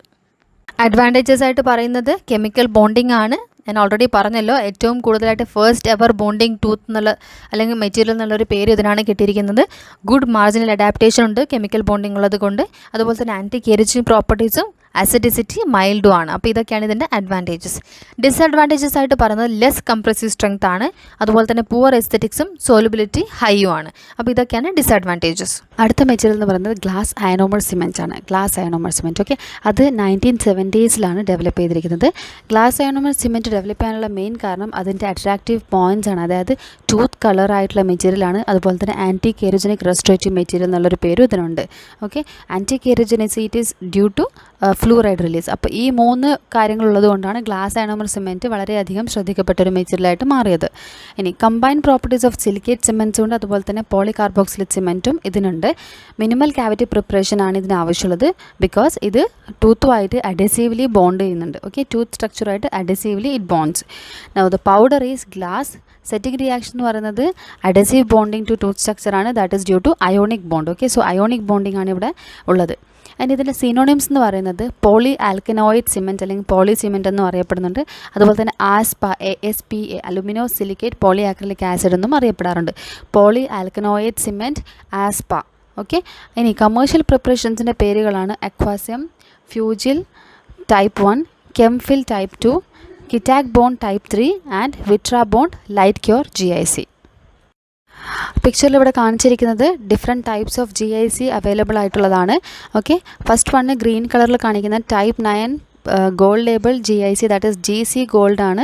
അഡ്വാൻറ്റേജസ് ആയിട്ട് പറയുന്നത് കെമിക്കൽ ബോണ്ടിങ് ആണ്. ഞാൻ ഓൾറെഡി പറഞ്ഞല്ലോ, ഏറ്റവും കൂടുതലായിട്ട് ഫസ്റ്റ് എവർ ബോണ്ടിങ് ടൂത്ത് എന്നുള്ള അല്ലെങ്കിൽ മെറ്റീരിയൽ എന്നുള്ളൊരു പേര് ഇതിനാണ് കിട്ടിയിരിക്കുന്നത്. ഗുഡ് മാർജിനൽ അഡാപ്റ്റേഷൻ ഉണ്ട് കെമിക്കൽ ബോണ്ടിങ് ഉള്ളത് കൊണ്ട്. അതുപോലെ തന്നെ ആൻറ്റി കേരോജനിക് പ്രോപ്പർട്ടീസും അസിഡിസിറ്റി മൈൽഡും ആണ്. അപ്പോൾ ഇതൊക്കെയാണ് ഇതിൻ്റെ അഡ്വാൻറ്റേജസ്. ഡിസഡ്വാൻറ്റേജസ് ആയിട്ട് പറയുന്നത് ലെസ് കംപ്രസീവ് സ്ട്രെങ്ത് ആണ്. അതുപോലെ തന്നെ പുവർ എസ്തെറ്റിക്സും സോലുബിലിറ്റി ഹൈയും ആണ്. അപ്പോൾ ഇതൊക്കെയാണ് ഡിസഡ്വാൻറ്റേജസ്. അടുത്ത മെറ്റീരിയൽ എന്ന് പറയുന്നത് ഗ്ലാസ് അയണോമർ സിമെൻറ്റ് ആണ്. Glass ionomer cement. ഓക്കെ, അത് 1970s ഡെവലപ്പ് ചെയ്തിരിക്കുന്നത്. ഗ്ലാസ് അയണോമർ സിമെൻറ്റ് ഡെവലപ്പ് ചെയ്യാനുള്ള മെയിൻ കാരണം അതിൻ്റെ അട്രാക്റ്റീവ് പോയിൻറ്റ്സ് ആണ്. അതായത് ടൂത്ത് കളർ ആയിട്ടുള്ള മെറ്റീരിയലാണ്. അതുപോലെ തന്നെ ആൻറ്റി കേരോജനിക് റെസ്റ്റോറേറ്റീവ് മെറ്റീരിയൽ എന്നുള്ളൊരു പേരും ഇതിനുണ്ട്. Okay, anti cariogenicity is due to fluoride release. അപ്പോൾ ഈ 3 കാര്യങ്ങളുള്ളത് കൊണ്ടാണ് ഗ്ലാസ് അയണോമർ സിമെൻറ്റ് വളരെയധികം ശ്രദ്ധിക്കപ്പെട്ടൊരു മെറ്റീരിയലായിട്ട് മാറിയത്. ഇനി കമ്പൈൻഡ് പ്രോപ്പർട്ടീസ് ഓഫ് സിലിക്കേറ്റ് സിമെൻറ്റ്സും ഉണ്ട്. അതുപോലെ തന്നെ പോളികാർബോക്സിലേറ്റ് സിമെൻറ്റും ഇതിനുണ്ട്. മിനിമൽ കാവിറ്റി പ്രിപ്പറേഷൻ ആണ് ഇതിന് ആവശ്യമുള്ളത്. ബിക്കോസ് ഇത് ടൂത്തുമായിട്ട് അഡെസീവ്ലി ബോണ്ട് ചെയ്യുന്നുണ്ട്. ഓക്കെ, ടൂത്ത് സ്ട്രക്ചറായിട്ട് adhesively it bonds. Now the powder is glass. Setting reaction എന്ന് പറയുന്നത് അഡെസീവ് ബോണ്ടിങ് ടു ടൂത്ത് സ്ട്രക്ചറാണ്. That is due to ionic bond. Okay, so ionic bonding ആണ് ഇവിടെ ഉള്ളത്. ആൻഡ് ഇതിൻ്റെ സിനോണിംസ് എന്ന് പറയുന്നത് പോളി ആൽക്കനോയിഡ് സിമെൻറ്റ് അല്ലെങ്കിൽ പോളി സിമെൻറ്റ് എന്നും അറിയപ്പെടുന്നുണ്ട്. അതുപോലെ തന്നെ ASPA alumino silicate poly acrylic acid എന്നും അറിയപ്പെടാറുണ്ട്. Poly alkenoate cement, ASPA. Okay, ഇനി കമേഴ്ഷ്യൽ പ്രിപ്പറേഷൻസിൻ്റെ പേരുകളാണ് Aquacem, Fuji type 1, Chemfil type 2, Ketac bond type 3 and Vitrebond light cure GIC. പിക്ചറിൽ ഇവിടെ കാണിച്ചിരിക്കുന്നത് different types of GIC available ആയിട്ടുള്ളതാണ്. Okay, first one green കളറിൽ കാണിക്കുന്ന type 9 gold label GIC, that is GC gold ആണ്.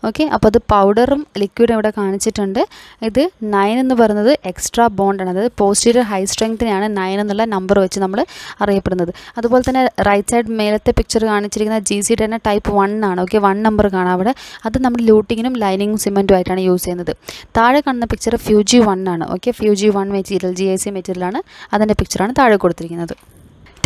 Okay, അപ്പോൾ അത് പൗഡറും ലിക്വിഡും ഇവിടെ കാണിച്ചിട്ടുണ്ട്. ഇത് 9 എന്ന് പറയുന്നത് എക്സ്ട്രാ ബോണ്ടാണ്, അതായത് പോസ്റ്റീരിയർ ഹൈ സ്ട്രെങ്ത്തിനെയാണ് 9 എന്നുള്ള നമ്പർ വെച്ച് നമ്മൾ അറിയപ്പെടുന്നത്. അതുപോലെ തന്നെ റൈറ്റ് സൈഡ് മേലത്തെ പിക്ചർ കാണിച്ചിരിക്കുന്ന GC തന്നെ ടൈപ്പ് 1 ആണ്. ഓക്കെ, 1 നമ്പർ കാണാം അവിടെ. അത് നമ്മൾ ലൂട്ടിങ്ങിനും ലൈനിങ്ങും സിമെൻറ്റും ആയിട്ടാണ് യൂസ് ചെയ്യുന്നത്. താഴെ കാണുന്ന പിക്ചർ FUG1 ആണ്. ഓക്കെ, FUG1 മെറ്റീരിയൽ GIC മെറ്റീരിയലാണ്, അതിൻ്റെ പിക്ചറാണ് താഴെ കൊടുത്തിരിക്കുന്നത്.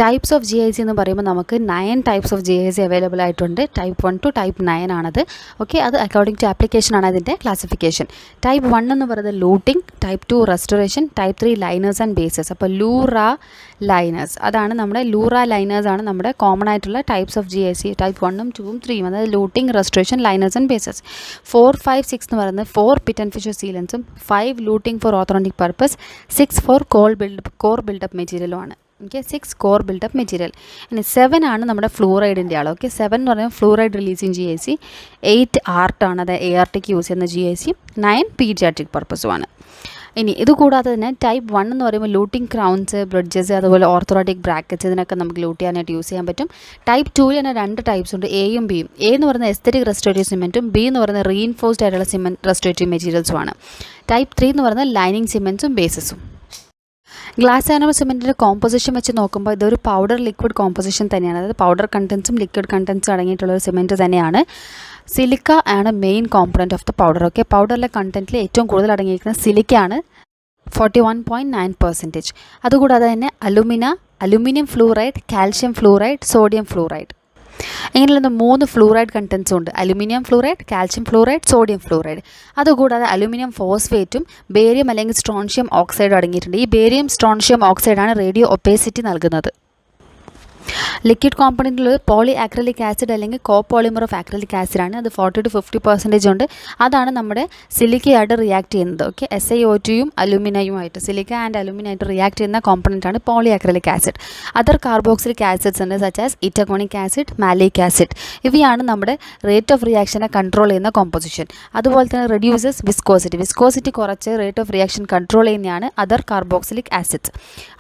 ടൈപ്സ് ഓഫ് GIC എന്ന് പറയുമ്പോൾ നമുക്ക് 9 ടൈപ്സ് ഓഫ് GIC അവൈലബിൾ ആയിട്ടുണ്ട്. ടൈപ്പ് 1 ടു ടൈപ്പ് 9 ആണത്. ഓക്കെ, അത് അക്കോർഡിംഗ് ടു ആപ്ലിക്കേഷൻ ആണ് അതിൻ്റെ ക്ലാസിഫിക്കേഷൻ. ടൈപ്പ് 1 എന്ന് പറയുന്നത് looting, type 2 restoration, type 3 liners and bases. അപ്പോൾ ലൂറ ലൈനേഴ്സ്, അതാണ് നമ്മുടെ ലൂറ ലൈനേഴ്സ് ആണ് നമ്മുടെ കോമൺ ആയിട്ടുള്ള ടൈപ്സ് ഓഫ് GIC. ടൈപ്പ് 1ഉം 2ഉം 3ഉം, അതായത് luting, restoration, liners and bases. 4, 5, 6 എന്ന് പറയുന്നത് 4 പിറ്റ് ആൻഡ് ഫിഷർ സീലൻസും, 5 luting for orthodontic purpose, 6 for core buildup മെറ്റീരിയലുമാണ്. Okay, 6 core buildup material. ഇനി 7 ആണ് നമ്മുടെ ഫ്ലൂറൈഡിൻ്റെ ആൾ. ഓക്കെ, 7 എന്ന് പറയുമ്പോൾ ഫ്ലൂറൈഡ് റിലീസിങ് GIC. 8 ആർട്ടാണ്, അതായത് ARTക്ക് യൂസ് ചെയ്യുന്ന GIC. 9 പീഡിയാട്രിക് പർപ്പസുമാണ്. ഇനി ഇതുകൂടാതെ തന്നെ ടൈപ്പ് 1 എന്ന് പറയുമ്പോൾ ലൂട്ടിംഗ് ക്രൗൺസ്, ബ്രിഡ്ജസ്, അതുപോലെ ഓർത്തോറാറ്റിക് ബ്രാക്കറ്റ്സ്, ഇതിനൊക്കെ നമുക്ക് ലൂട്ട് ചെയ്യാനായിട്ട് യൂസ് ചെയ്യാൻ പറ്റും. ടൈപ്പ് 2 തന്നെ 2 ടൈപ്സ് ഉണ്ട്, Aയും Bയും. A എന്ന് പറയുന്നത് എസ്തെറ്റിക് റെസ്റ്റോറേറ്റീവ് സിമെൻറ്റും, B എന്ന് പറയുന്നത് റീഇൻഫോഴ്സ്ഡ് ആയിട്ടുള്ള റെസ്റ്റോറേറ്റീവ് മെറ്റീരിയൽസുമാണ്. ടൈപ്പ് 3 എന്ന് പറയുന്നത് ലൈനിങ് സിമെൻറ്റ്സും ബേസസും. ഗ്ലാസ് ആനോമർ സിമെൻറ്റിൻ്റെ കോമ്പോസിഷൻ വെച്ച് നോക്കുമ്പോൾ ഇതൊരു പൗഡർ ലിക്വിഡ് കോമ്പോസിഷൻ തന്നെയാണ്, അതായത് പൗഡർ കണ്ടൻസും ലിക്വിഡ് കണ്ടൻസും അടങ്ങിയിട്ടുള്ള ഒരു സിമെൻറ്റ് തന്നെയാണ്. സിലിക്ക ആണ് main component of the powder. Okay, പൗഡറിലെ കണ്ടൻറ്റിൽ ഏറ്റവും കൂടുതൽ അടങ്ങിയിരിക്കുന്ന സിലിക്കയാണ്, 41.9%. അതുകൂടാതെ തന്നെ aluminium fluoride, calcium fluoride, sodium fluoride, ഇങ്ങനെയുള്ള 3 ഫ്ലൂറൈഡ് കണ്ടൻസും ഉണ്ട്. Aluminium fluoride, calcium fluoride, sodium fluoride. അതുകൂടാതെ അലുമിനിയം ഫോസ്ഫേറ്റും ബേരിയം അല്ലെങ്കിൽ സ്ട്രോൺഷ്യം ഓക്സൈഡും അടങ്ങിയിട്ടുണ്ട്. ഈ ബേരിയം സ്ട്രോൺഷ്യം ഓക്സൈഡാണ് റേഡിയോ ഒപ്പേസിറ്റി നൽകുന്നത്. ലിക്വിഡ് കോമ്പണൻറ്റിൽ പോളി ആക്രിലിക് ആസിഡ് അല്ലെങ്കിൽ കോപോളിമർ ഓഫ് ആക്രിലിക് ആസിഡാണ്. അത് 40 to 50% ഉണ്ട്. അതാണ് നമ്മുടെ സിലിക്കയായിട്ട് റിയാക്ട് ചെയ്യുന്നത്. ഓക്കെ, SiO2യും അലുമിനയുമായിട്ട്, സിലിക്ക ആൻഡ് അലുമിനായിട്ട് റിയാക്ട് ചെയ്യുന്ന കോമ്പണൻറ്റാണ് poly acrylic acid. Other carboxylic acids ഉണ്ട്, such as itaconic acid, maleic acid. ഇവയാണ് നമ്മുടെ റേറ്റ് ഓഫ് റിയാക്ഷനെ കൺട്രോൾ ചെയ്യുന്ന കോമ്പോസിഷൻ. അതുപോലെ തന്നെ റെഡ്യൂസസ് വിസ്കോസിറ്റി കുറച്ച് റേറ്റ് ഓഫ് റിയാക്ഷൻ കൺട്രോൾ ചെയ്യുന്നതാണ് അതർ കാർബോക്സിലിക് ആസിഡ്സ്.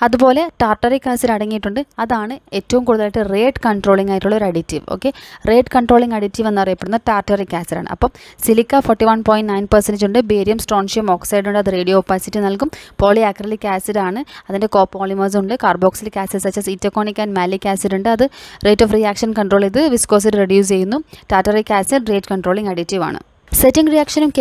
അതുപോലെ ടാർട്ടറിക് ആസിഡ് അടങ്ങിയിട്ടുണ്ട്. അതാണ് ഏറ്റവും കൂടുതലായിട്ട് റേറ്റ് കൺട്രോളിംഗ് ആയിട്ടുള്ള ഒരു additive. Okay, rate controlling additive എന്നറിയപ്പെടുന്ന ടാർട്ടറിക് ആസിഡാണ്. അപ്പം സിലിക്ക 41.9% ഉണ്ട്, ബേരിയം സ്ട്രോൺഷ്യം ഓക്സൈഡ് ഉണ്ട്, അത് റേഡിയോ ഒപ്പാസിറ്റി നൽകും. പോളി ആക്രിലിക് ആസിഡ് ആണ്, അതിൻ്റെ കോപോളിമേഴ്സ് ഉണ്ട്. Carboxylic acid such as itaconic and maleic acid ഉണ്ട്, അത് റേറ്റ് ഓഫ് റിയാക്ഷൻ കൺട്രോൾ ചെയ്ത് വിസ്കോസിറ്റി റെഡ്യൂസ് ചെയ്യുന്നു. Tartaric acid rate controlling additive ആണ്. സെറ്റിംഗ് റിയാക്ഷനും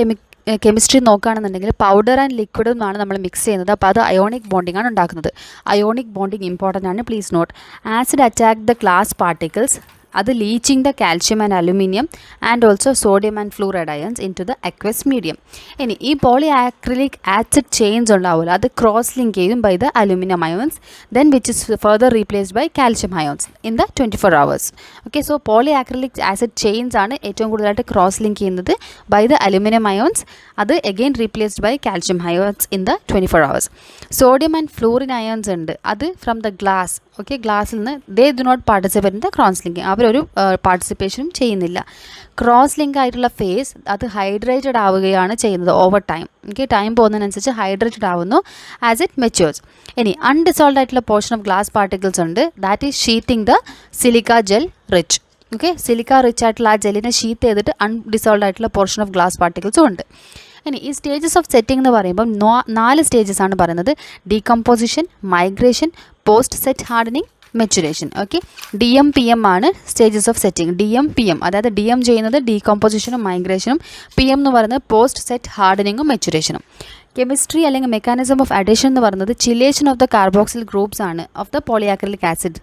കെമിസ്ട്രി നോക്കുകയാണെന്നുണ്ടെങ്കിൽ പൗഡർ ആൻഡ് ലിക്വിഡുമാണ് നമ്മൾ മിക്സ് ചെയ്യുന്നത്. അപ്പോൾ അത് അയോണിക് ബോണ്ടിങ് ആണ് ഉണ്ടാക്കുന്നത്. അയോണിക് ബോണ്ടിങ് ഇമ്പോർട്ടൻ്റ് ആണ്, please note. Acid attack the glass particles, അത് leaching the calcium and aluminium and also sodium and fluoride ions in to the aqueous medium. ഇനി ഈ പോളി ആക്രിലിക് ആസിഡ് ചെയിൻസ് ഉണ്ടാവില്ല, അത് cross link ചെയ്യും by the aluminium ions, then which is further replaced by calcium ions in the 24 hours. Okay, so poly acrylic acid chains ആണ് ഏറ്റവും കൂടുതലായിട്ട് cross link ചെയ്യുന്നത് by the aluminium ions, അത് again replaced by calcium ions in the 24 hours. Sodium and fluorine ions ഉണ്ട്, അത് from the glass. Okay, ഗ്ലാസ്സിൽ നിന്ന് they do not participate in the cross linking, അവരൊരു പാർട്ടിസിപ്പേഷനും ചെയ്യുന്നില്ല. ക്രോസ് ലിങ്ക് ആയിട്ടുള്ള ഫേസ് അത് ഹൈഡ്രേറ്റഡ് ആവുകയാണ് ചെയ്യുന്നത് ഓവർ ടൈം. ഓക്കെ, ടൈം പോകുന്നതിനനുസരിച്ച് ഹൈഡ്രേറ്റഡ് ആവുന്നു ആസ് ഇറ്റ് മെച്യൂർസ്. ഇനി അൺഡിസോൾവ് ആയിട്ടുള്ള പോർഷൻ ഓഫ് ഗ്ലാസ് പാർട്ടിക്കിൾസ് ഉണ്ട്, that is sheeting the silica gel rich. Okay, silica rich ആയിട്ടുള്ള ആ ജെല്ലിനെ ഷീറ്റ് ചെയ്തിട്ട് അൺഡിസോൾവ് ആയിട്ടുള്ള പോർഷൻ ഓഫ് ഗ്ലാസ് പാർട്ടിക്കിൾസും ഉണ്ട്. ഇനി ഈ സ്റ്റേജസ് ഓഫ് സെറ്റിംഗ് എന്ന് പറയുമ്പോൾ 4 സ്റ്റേജസ് ആണ് പറയുന്നത്: decomposition, migration, post set hardening, maturation. Okay, DM-PM ആണ് സ്റ്റേജസ് ഓഫ് സെറ്റിംഗ്. DM-PM, അതായത് DM ചെയ്യുന്നത് ഡീകമ്പോസിഷനും മൈഗ്രേഷനും, PM എന്ന് പറയുന്നത് പോസ്റ്റ് സെറ്റ് ഹാർഡനിങ്ങും മെച്ചുറേഷനും. കെമിസ്ട്രി അല്ലെങ്കിൽ മെക്കാനിസം ഓഫ് അഡീഷൻ എന്ന് പറയുന്നത് chelation of the carboxyl groups ആണ് of the polyacrylic acid.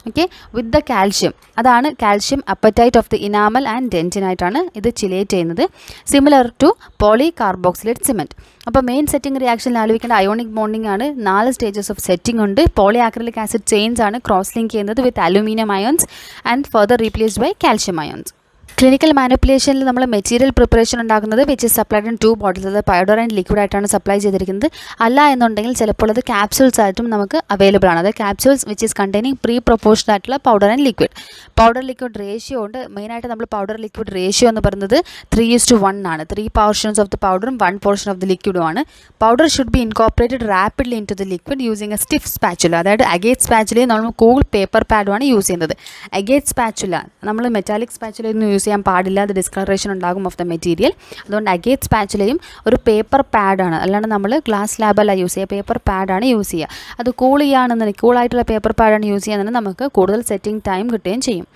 Okay, with the calcium, അതാണ് calcium apatite of the enamel and ഡെൻറ്റിനായിട്ടാണ് ഇത് ചിലേറ്റ് ചെയ്യുന്നത്, similar to poly carboxylate cement. അപ്പോൾ മെയിൻ സെറ്റിംഗ് റിയാക്ഷനിൽ ആലോചിക്കേണ്ട അയോണിക് ബോണ്ടിങ് ആണ്. 4 സ്റ്റേജസ് ഓഫ് സെറ്റിംഗ് ഉണ്ട്. പോളി ആക്രിലിക് ആസിഡ് ചെയിൻസ് ആണ് ക്രോസ് ലിങ്ക് ചെയ്യുന്നത് with aluminium ions and further replaced by calcium ions. Clinical മാനിപ്പുലേഷനിൽ നമ്മൾ മെറ്റീരിയൽ പ്രിപ്പറേഷൻ ഉണ്ടാക്കുന്നത് which is supplied in 2 bottles, അത് പൗഡർ ആൻഡ് ലിക്വിഡ് ആയിട്ടാണ് supply ചെയ്തിരിക്കുന്നത്. അല്ല എന്നുണ്ടെങ്കിൽ ചിലപ്പോൾ അത് ക്യാപ്സ്യൂൾസ് ആയിട്ടും നമുക്ക് അവൈലബിൾ ആണ്. അത് capsules which is containing pre proportion ആയിട്ടുള്ള powder and liquid. Powder liquid ratio ഉണ്ട്. മെയിനായിട്ട് നമ്മൾ പൗഡർ ലിക്വിഡ് റേഷ്യോ എന്ന് പറയുന്നത് 3:1 ആണ്. 3 പോർഷൻസ് ഓഫ് ദി പൗഡറും 1 പോർഷൻ ഓഫ് ദി ലിക്വിഡും ആണ്. Powder should be incorporated rapidly in to the liquid using a stiff spatula. അതായത് അഗേറ്റ് സ്പാച്ചുലയും നമ്മൾ കൂൾ പേപ്പർ പാഡുമാണ് യൂസ് ചെയ്യുന്നത്. അഗേറ്റ് സ്പാച്ചുല നമ്മൾ മെറ്റാലിക് സ്പാച്ചുലയൊന്നും യൂസ് ചെയ്യാൻ പാടില്ല, അത് ഡിസ്കളറേഷൻ ഉണ്ടാകും ഓഫ് ദ മെറ്റീരിയൽ. അതുകൊണ്ട് അഗേറ്റ് സ്പാച്ചുലയും ഒരു പേപ്പർ പാഡാണ്, അല്ലാണ്ട് നമ്മൾ ഗ്ലാസ് ലാബല്ല യൂസ് ചെയ്യുക, പേപ്പർ പാഡാണ് യൂസ് ചെയ്യുക. അത് കൂൾ ചെയ്യുകയാണെന്നുണ്ടെങ്കിൽ കൂളായിട്ടുള്ള പേപ്പർ പാഡാണ് യൂസ് ചെയ്യുകയാണെന്നുണ്ടെങ്കിൽ നമുക്ക് കൂടുതൽ സെറ്റിംഗ് ടൈം കിട്ടുകയും ചെയ്യും.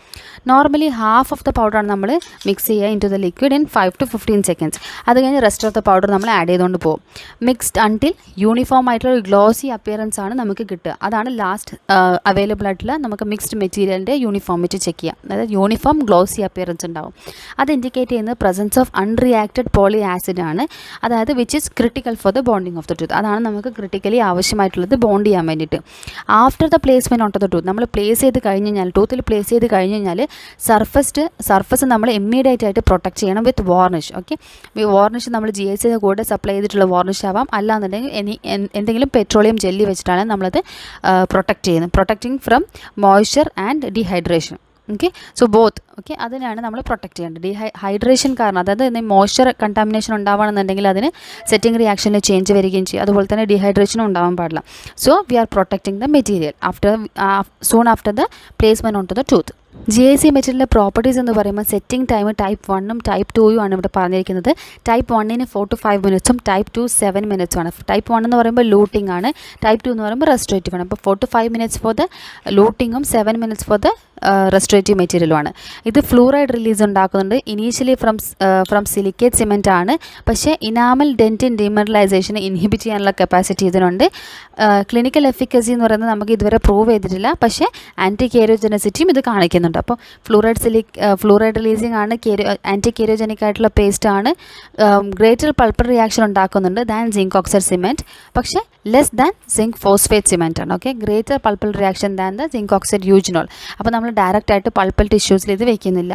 നോർമലി ഹാഫ് ഓഫ് ദ പൗഡറാണ് നമ്മൾ മിക്സ് ചെയ്യുക in to the liquid in 5 to 15 seconds. അത് കഴിഞ്ഞ് റെസ്റ്റ് ഓഫ് ദ പൗഡർ നമ്മൾ ആഡ് ചെയ്തുകൊണ്ട് പോകും. മിക്സ്ഡ് അൺടിൽ യൂണിഫോം ആയിട്ടുള്ള ഗ്ലോസി അപ്പിയറൻസ് ആണ് നമുക്ക് കിട്ടുക. അതാണ് ലാസ്റ്റ് അവൈലബിൾ ആയിട്ടുള്ള നമുക്ക് മിക്സ്ഡ് മെറ്റീരിയലിൻ്റെ യൂണിഫോമിറ്റി ചെക്ക് ചെയ്യാം. അതായത് യൂണിഫോം ഗ്ലോസി അപ്പിയറൻസ് ഉണ്ടാവും. അത് ഇൻഡിക്കേറ്റ് ചെയ്യുന്നത് പ്രസൻസ് ഓഫ് അൺറിയാക്റ്റഡ് പോളി ആസിഡ് ആണ്. അതായത് which is critical for the bonding of the tooth. അതാണ് നമുക്ക് ക്രിട്ടിക്കലി ആവശ്യമായിട്ടുള്ളത് ബോണ്ട് ചെയ്യാൻ വേണ്ടിയിട്ട്. After the placement on the tooth നമ്മൾ പ്ലേസ് ചെയ്ത് കഴിഞ്ഞ് കഴിഞ്ഞാൽ, ടൂത്തിൽ പ്ലേസ് ചെയ്ത് കഴിഞ്ഞ് കഴിഞ്ഞാൽ സർഫസ് നമ്മൾ ഇമ്മീഡിയറ്റ് ആയിട്ട് പ്രൊട്ടക്ട് ചെയ്യണം വിത്ത് വാർണിഷ്. ഓക്കെ, വാർണിഷ് നമ്മൾ GIC കൂടെ സപ്ലൈ ചെയ്തിട്ടുള്ള വാർണിഷ് ആവാം, അല്ലാന്നുണ്ടെങ്കിൽ എന്തെങ്കിലും പെട്രോളിയം ജെല്ലി വെച്ചിട്ടാണ് നമ്മളത് പ്രൊട്ടക്ട് ചെയ്യുന്നത്. Protecting from moisture and dehydration. Okay, so both. Okay, അതിനാണ് നമ്മൾ പ്രൊട്ടക്ട് ചെയ്യേണ്ടത്. ഹൈഡ്രേഷൻ കാരണം, അതായത് മോയ്സ്ചർ കണ്ടാമിനേഷൻ ഉണ്ടാവുകയാണെന്നുണ്ടെങ്കിൽ അതിന് സെറ്റിംഗ് റിയാക്ഷനിൽ ചേഞ്ച് വരികയും ചെയ്യും. അതുപോലെ തന്നെ ഡീഹൈഡ്രേഷനും ഉണ്ടാവാൻ പാടില്ല. So we are protecting the material soon after the placement on to the tooth. GIC മെറ്റീരിയലിൻ്റെ പ്രോപ്പർട്ടീസ് എന്ന് പറയുമ്പോൾ സെറ്റിംഗ് ടൈം ടൈപ്പ് 1ഉം ടൈപ്പ് 2ഉം ആണ് ഇവിടെ പറഞ്ഞിരിക്കുന്നത്. ടൈപ്പ് 1ന് 4 to 5 minutes ടൈപ്പ് 2 7 minutes ആണ്. ടൈപ്പ് 1 എന്ന് പറയുമ്പോൾ ലൂട്ടിംഗ് ആണ്, ടൈപ്പ് 2 എന്ന് പറയുമ്പോൾ റെസ്റ്റോറേറ്റീവ് ആണ്. അപ്പോൾ 4 to 5 minutes ഫോർ ദ ലൂട്ടിങ്ങും 7 minutes ഫോർ ദ റെസ്റ്റോറേറ്റീവ് മെറ്റീരിയലുമാണ്. ഇത് ഫ്ലൂറൈഡ് റിലീസ് ഉണ്ടാക്കുന്നുണ്ട്. ഇനീഷ്യലി ഫ്രം സിലിക്കേറ്റ് സിമെൻ്റ് ആണ്, പക്ഷേ ഇനാമൽ ഡെൻറ്റിൻ ഡീമിനറലൈസേഷൻ ഇൻഹിബിറ്റ് ചെയ്യാനുള്ള കപ്പാസിറ്റി ഇതിനുണ്ട്. ക്ലിനിക്കൽ എഫിക്കസി എന്ന് പറയുന്നത് നമുക്ക് ഇതുവരെ പ്രൂവ് ചെയ്തിട്ടില്ല, പക്ഷേ ആൻറ്റി കേരിയോജനസിറ്റിയും ഇത് കാണിക്കുന്നുണ്ട്. അപ്പോൾ ഫ്ലൂറൈഡ് റിലീസിങ് ആണ്, ആൻറ്റി കേരിയോജനിക് ആയിട്ടുള്ള പേസ്റ്റ് ആണ്. ഗ്രേറ്റർ പൾപ്പർ റിയാക്ഷൻ ഉണ്ടാക്കുന്നുണ്ട് ദാൻ സിങ്ക് ഓക്സൈഡ് സിമെൻറ്റ്, പക്ഷേ less than zinc phosphate cement ആണ്. Okay, greater pulpal reaction than the zinc oxide eugenol. അപ്പോൾ നമ്മൾ ഡയറക്റ്റ് ആയിട്ട് പൾപ്പൽ ടിഷ്യൂസിൽ ഇത് വെക്കുന്നില്ല.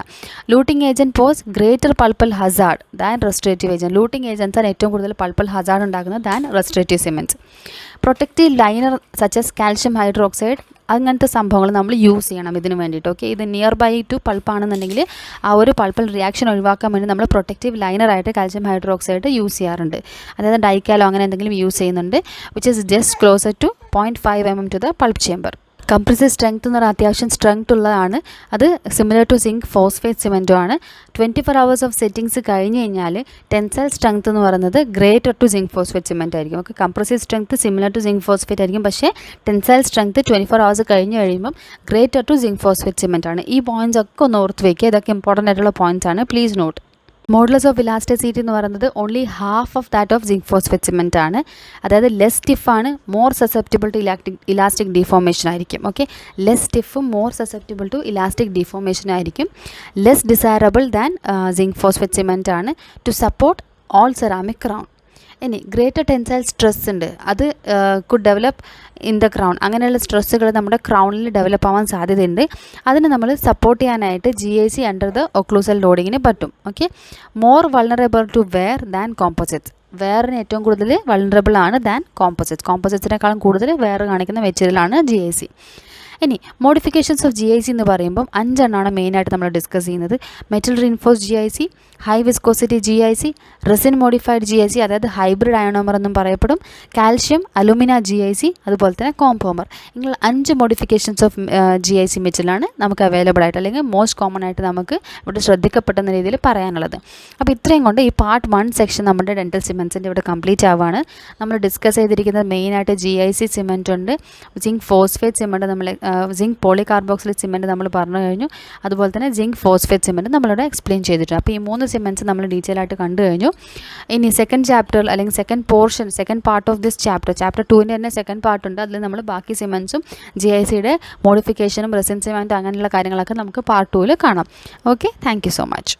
Luting agent poses greater pulpal hazard than restorative agent. Luting ഏജൻസാണ് ഏറ്റവും കൂടുതൽ പൾപ്പൽ ഹസാർഡ് ഉണ്ടാക്കുന്നത് than restorative cements. Protective liner such as calcium hydroxide, അങ്ങനത്തെ സംഭവങ്ങൾ നമ്മൾ യൂസ് ചെയ്യണം ഇതിന് വേണ്ടിയിട്ട്. ഓക്കെ, ഇത് നിയർ ബൈ ടു പൾപ്പാണെന്നുണ്ടെങ്കിൽ ആ ഒരു പൾപ്പൽ റിയാക്ഷൻ ഒഴിവാക്കാൻ വേണ്ടി നമ്മൾ പ്രൊട്ടക്റ്റീവ് ലൈനറായിട്ട് കാൽഷ്യം ഹൈഡ്രോക്സൈഡ് യൂസ് ചെയ്യാറുണ്ട്. അതായത് ഡൈക്കാലോ അങ്ങനെ എന്തെങ്കിലും യൂസ് ചെയ്യുന്നുണ്ട്, which is just closer to 0.5 mm to the pulp chamber. Compressive strength എന്ന് പറഞ്ഞാൽ അത്യാവശ്യം സ്ട്രെങ്ത് ഉള്ളതാണ്. അത് സിമിലർ ടു സിങ്ക് ഫോസ്ഫേറ്റ് സിമെൻറ്റും ആണ്. 24 hours ഓഫ് സെറ്റിങ്സ് കഴിഞ്ഞ് കഴിഞ്ഞാൽ ടെൻസൈൽ സ്ട്രെങ്ത് എന്ന് പറയുന്നത് greater to zinc phosphate cement ആയിരിക്കും. Okay, compressive strength similar to zinc phosphate ആയിരിക്കും, പക്ഷേ ടെൻസൈൽ സ്ട്രെങ്ത് 24 hours കഴിഞ്ഞ് കഴിയുമ്പം greater to zinc phosphate cement ആണ്. ഈ പോയിൻറ്റ്സ് ഒക്കെ ഒന്ന് ഓർത്ത് വയ്ക്കുക. ഇതൊക്കെ ഇമ്പോർട്ടൻ്റ് ആയിട്ടുള്ള പോയിൻറ്റ്സ് ആണ്, please note. Modulus of elasticity എന്ന് പറയുന്നത് only half of that of zinc phosphate cement ആണ്. അതായത് ലെസ് സ്റ്റിഫാണ്, more susceptible to elastic deformation ആയിരിക്കും. ഓക്കെ, ലെസ് സ്റ്റിഫും more susceptible to elastic deformation ആയിരിക്കും. Less desirable than zinc phosphate cement ആണ് to support all ceramic crown. ഇനി greater tensile stress ഉണ്ട്, അത് could develop in the crown. അങ്ങനെയുള്ള സ്ട്രെസ്സുകൾ നമ്മുടെ ക്രൗണിൽ ഡെവലപ്പ് ആവാൻ സാധ്യതയുണ്ട്. അതിന് നമ്മൾ സപ്പോർട്ട് ചെയ്യാനായിട്ട് GIC അണ്ടർ ദ ഒക്ലൂസൽ ലോഡിങ്ങിന് പറ്റും. Okay, more vulnerable to wear than composites. വെയറിന് ഏറ്റവും കൂടുതൽ വൾണറബിൾ ആണ് ദാൻ കോമ്പോസിറ്റ്സ്. കോമ്പോസിറ്റ്സിനേക്കാളും കൂടുതൽ വെയർ കാണിക്കുന്ന മെറ്റീരിയലാണ് GIC. ഇനി മോഡിഫിക്കേഷൻസ് ഓഫ് GIC എന്ന് പറയുമ്പം 5 എണ്ണമാണ് മെയിനായിട്ട് നമ്മൾ ഡിസ്കസ് ചെയ്യുന്നത്. Metal reinforce GIC, high viscosity GIC, resin modified GIC, അതായത് ഹൈബ്രിഡ് അയണോമർ എന്നും പറയപ്പെടും, കാൽഷ്യം അലുമിന GIC, അതുപോലെ തന്നെ കോംപോമർ. ഇങ്ങനെ 5 മോഡിഫിക്കേഷൻസ് ഓഫ് GIC മെറ്റലാണ് നമുക്ക് അവൈലബിൾ ആയിട്ട്, അല്ലെങ്കിൽ മോസ്റ്റ് കോമൺ ആയിട്ട് നമുക്ക് ഇവിടെ ശ്രദ്ധിക്കപ്പെടുന്ന രീതിയിൽ പറയാനുള്ളത്. അപ്പോൾ ഇത്രയും കൊണ്ട് ഈ പാർട്ട് 1 സെക്ഷൻ നമ്മുടെ ഡെൻറ്റൽ സിമെൻറ്റ്സിൻ്റെ ഇവിടെ കംപ്ലീറ്റ് ആവുകയാണ്. നമ്മൾ ഡിസ്കസ് ചെയ്തിരിക്കുന്നത് മെയിനായിട്ട് GIC സിമെൻറ്റ് ഉണ്ട്, സിങ്ക് ഫോസ്ഫേറ്റ് സിമെൻറ്റ്, നമ്മൾ സിങ്ക് പോളികാർബോക്സിലേറ്റ് സിമെൻറ്റ് നമ്മൾ പറഞ്ഞു കഴിഞ്ഞു, അതുപോലെ തന്നെ സിങ്ക് ഫോസ്ഫേറ്റ് സിമെൻറ്റ് നമ്മളിവിടെ എക്സ്പ്ലെയിൻ ചെയ്തിട്ടുണ്ട്. അപ്പോൾ ഈ 3 സിമെൻറ്റ്സ് നമ്മൾ ഡീറ്റെയിൽ ആയിട്ട് കണ്ടു കഴിഞ്ഞു. ഇനി സെക്കൻഡ് ചാപ്റ്റർ അല്ലെങ്കിൽ second part of this chapter 2ൻ്റെ തന്നെ സെക്കൻഡ് പാർട്ട് ഉണ്ട്. അതിൽ നമ്മൾ ബാക്കി സിമെൻറ്റ്സും GICയുടെ മോഡിഫിക്കേഷനും റെസിൻ സിമെൻറ്റ് അങ്ങനെയുള്ള കാര്യങ്ങളൊക്കെ നമുക്ക് പാർട്ട് 2 കാണാം. Okay, thank you so much.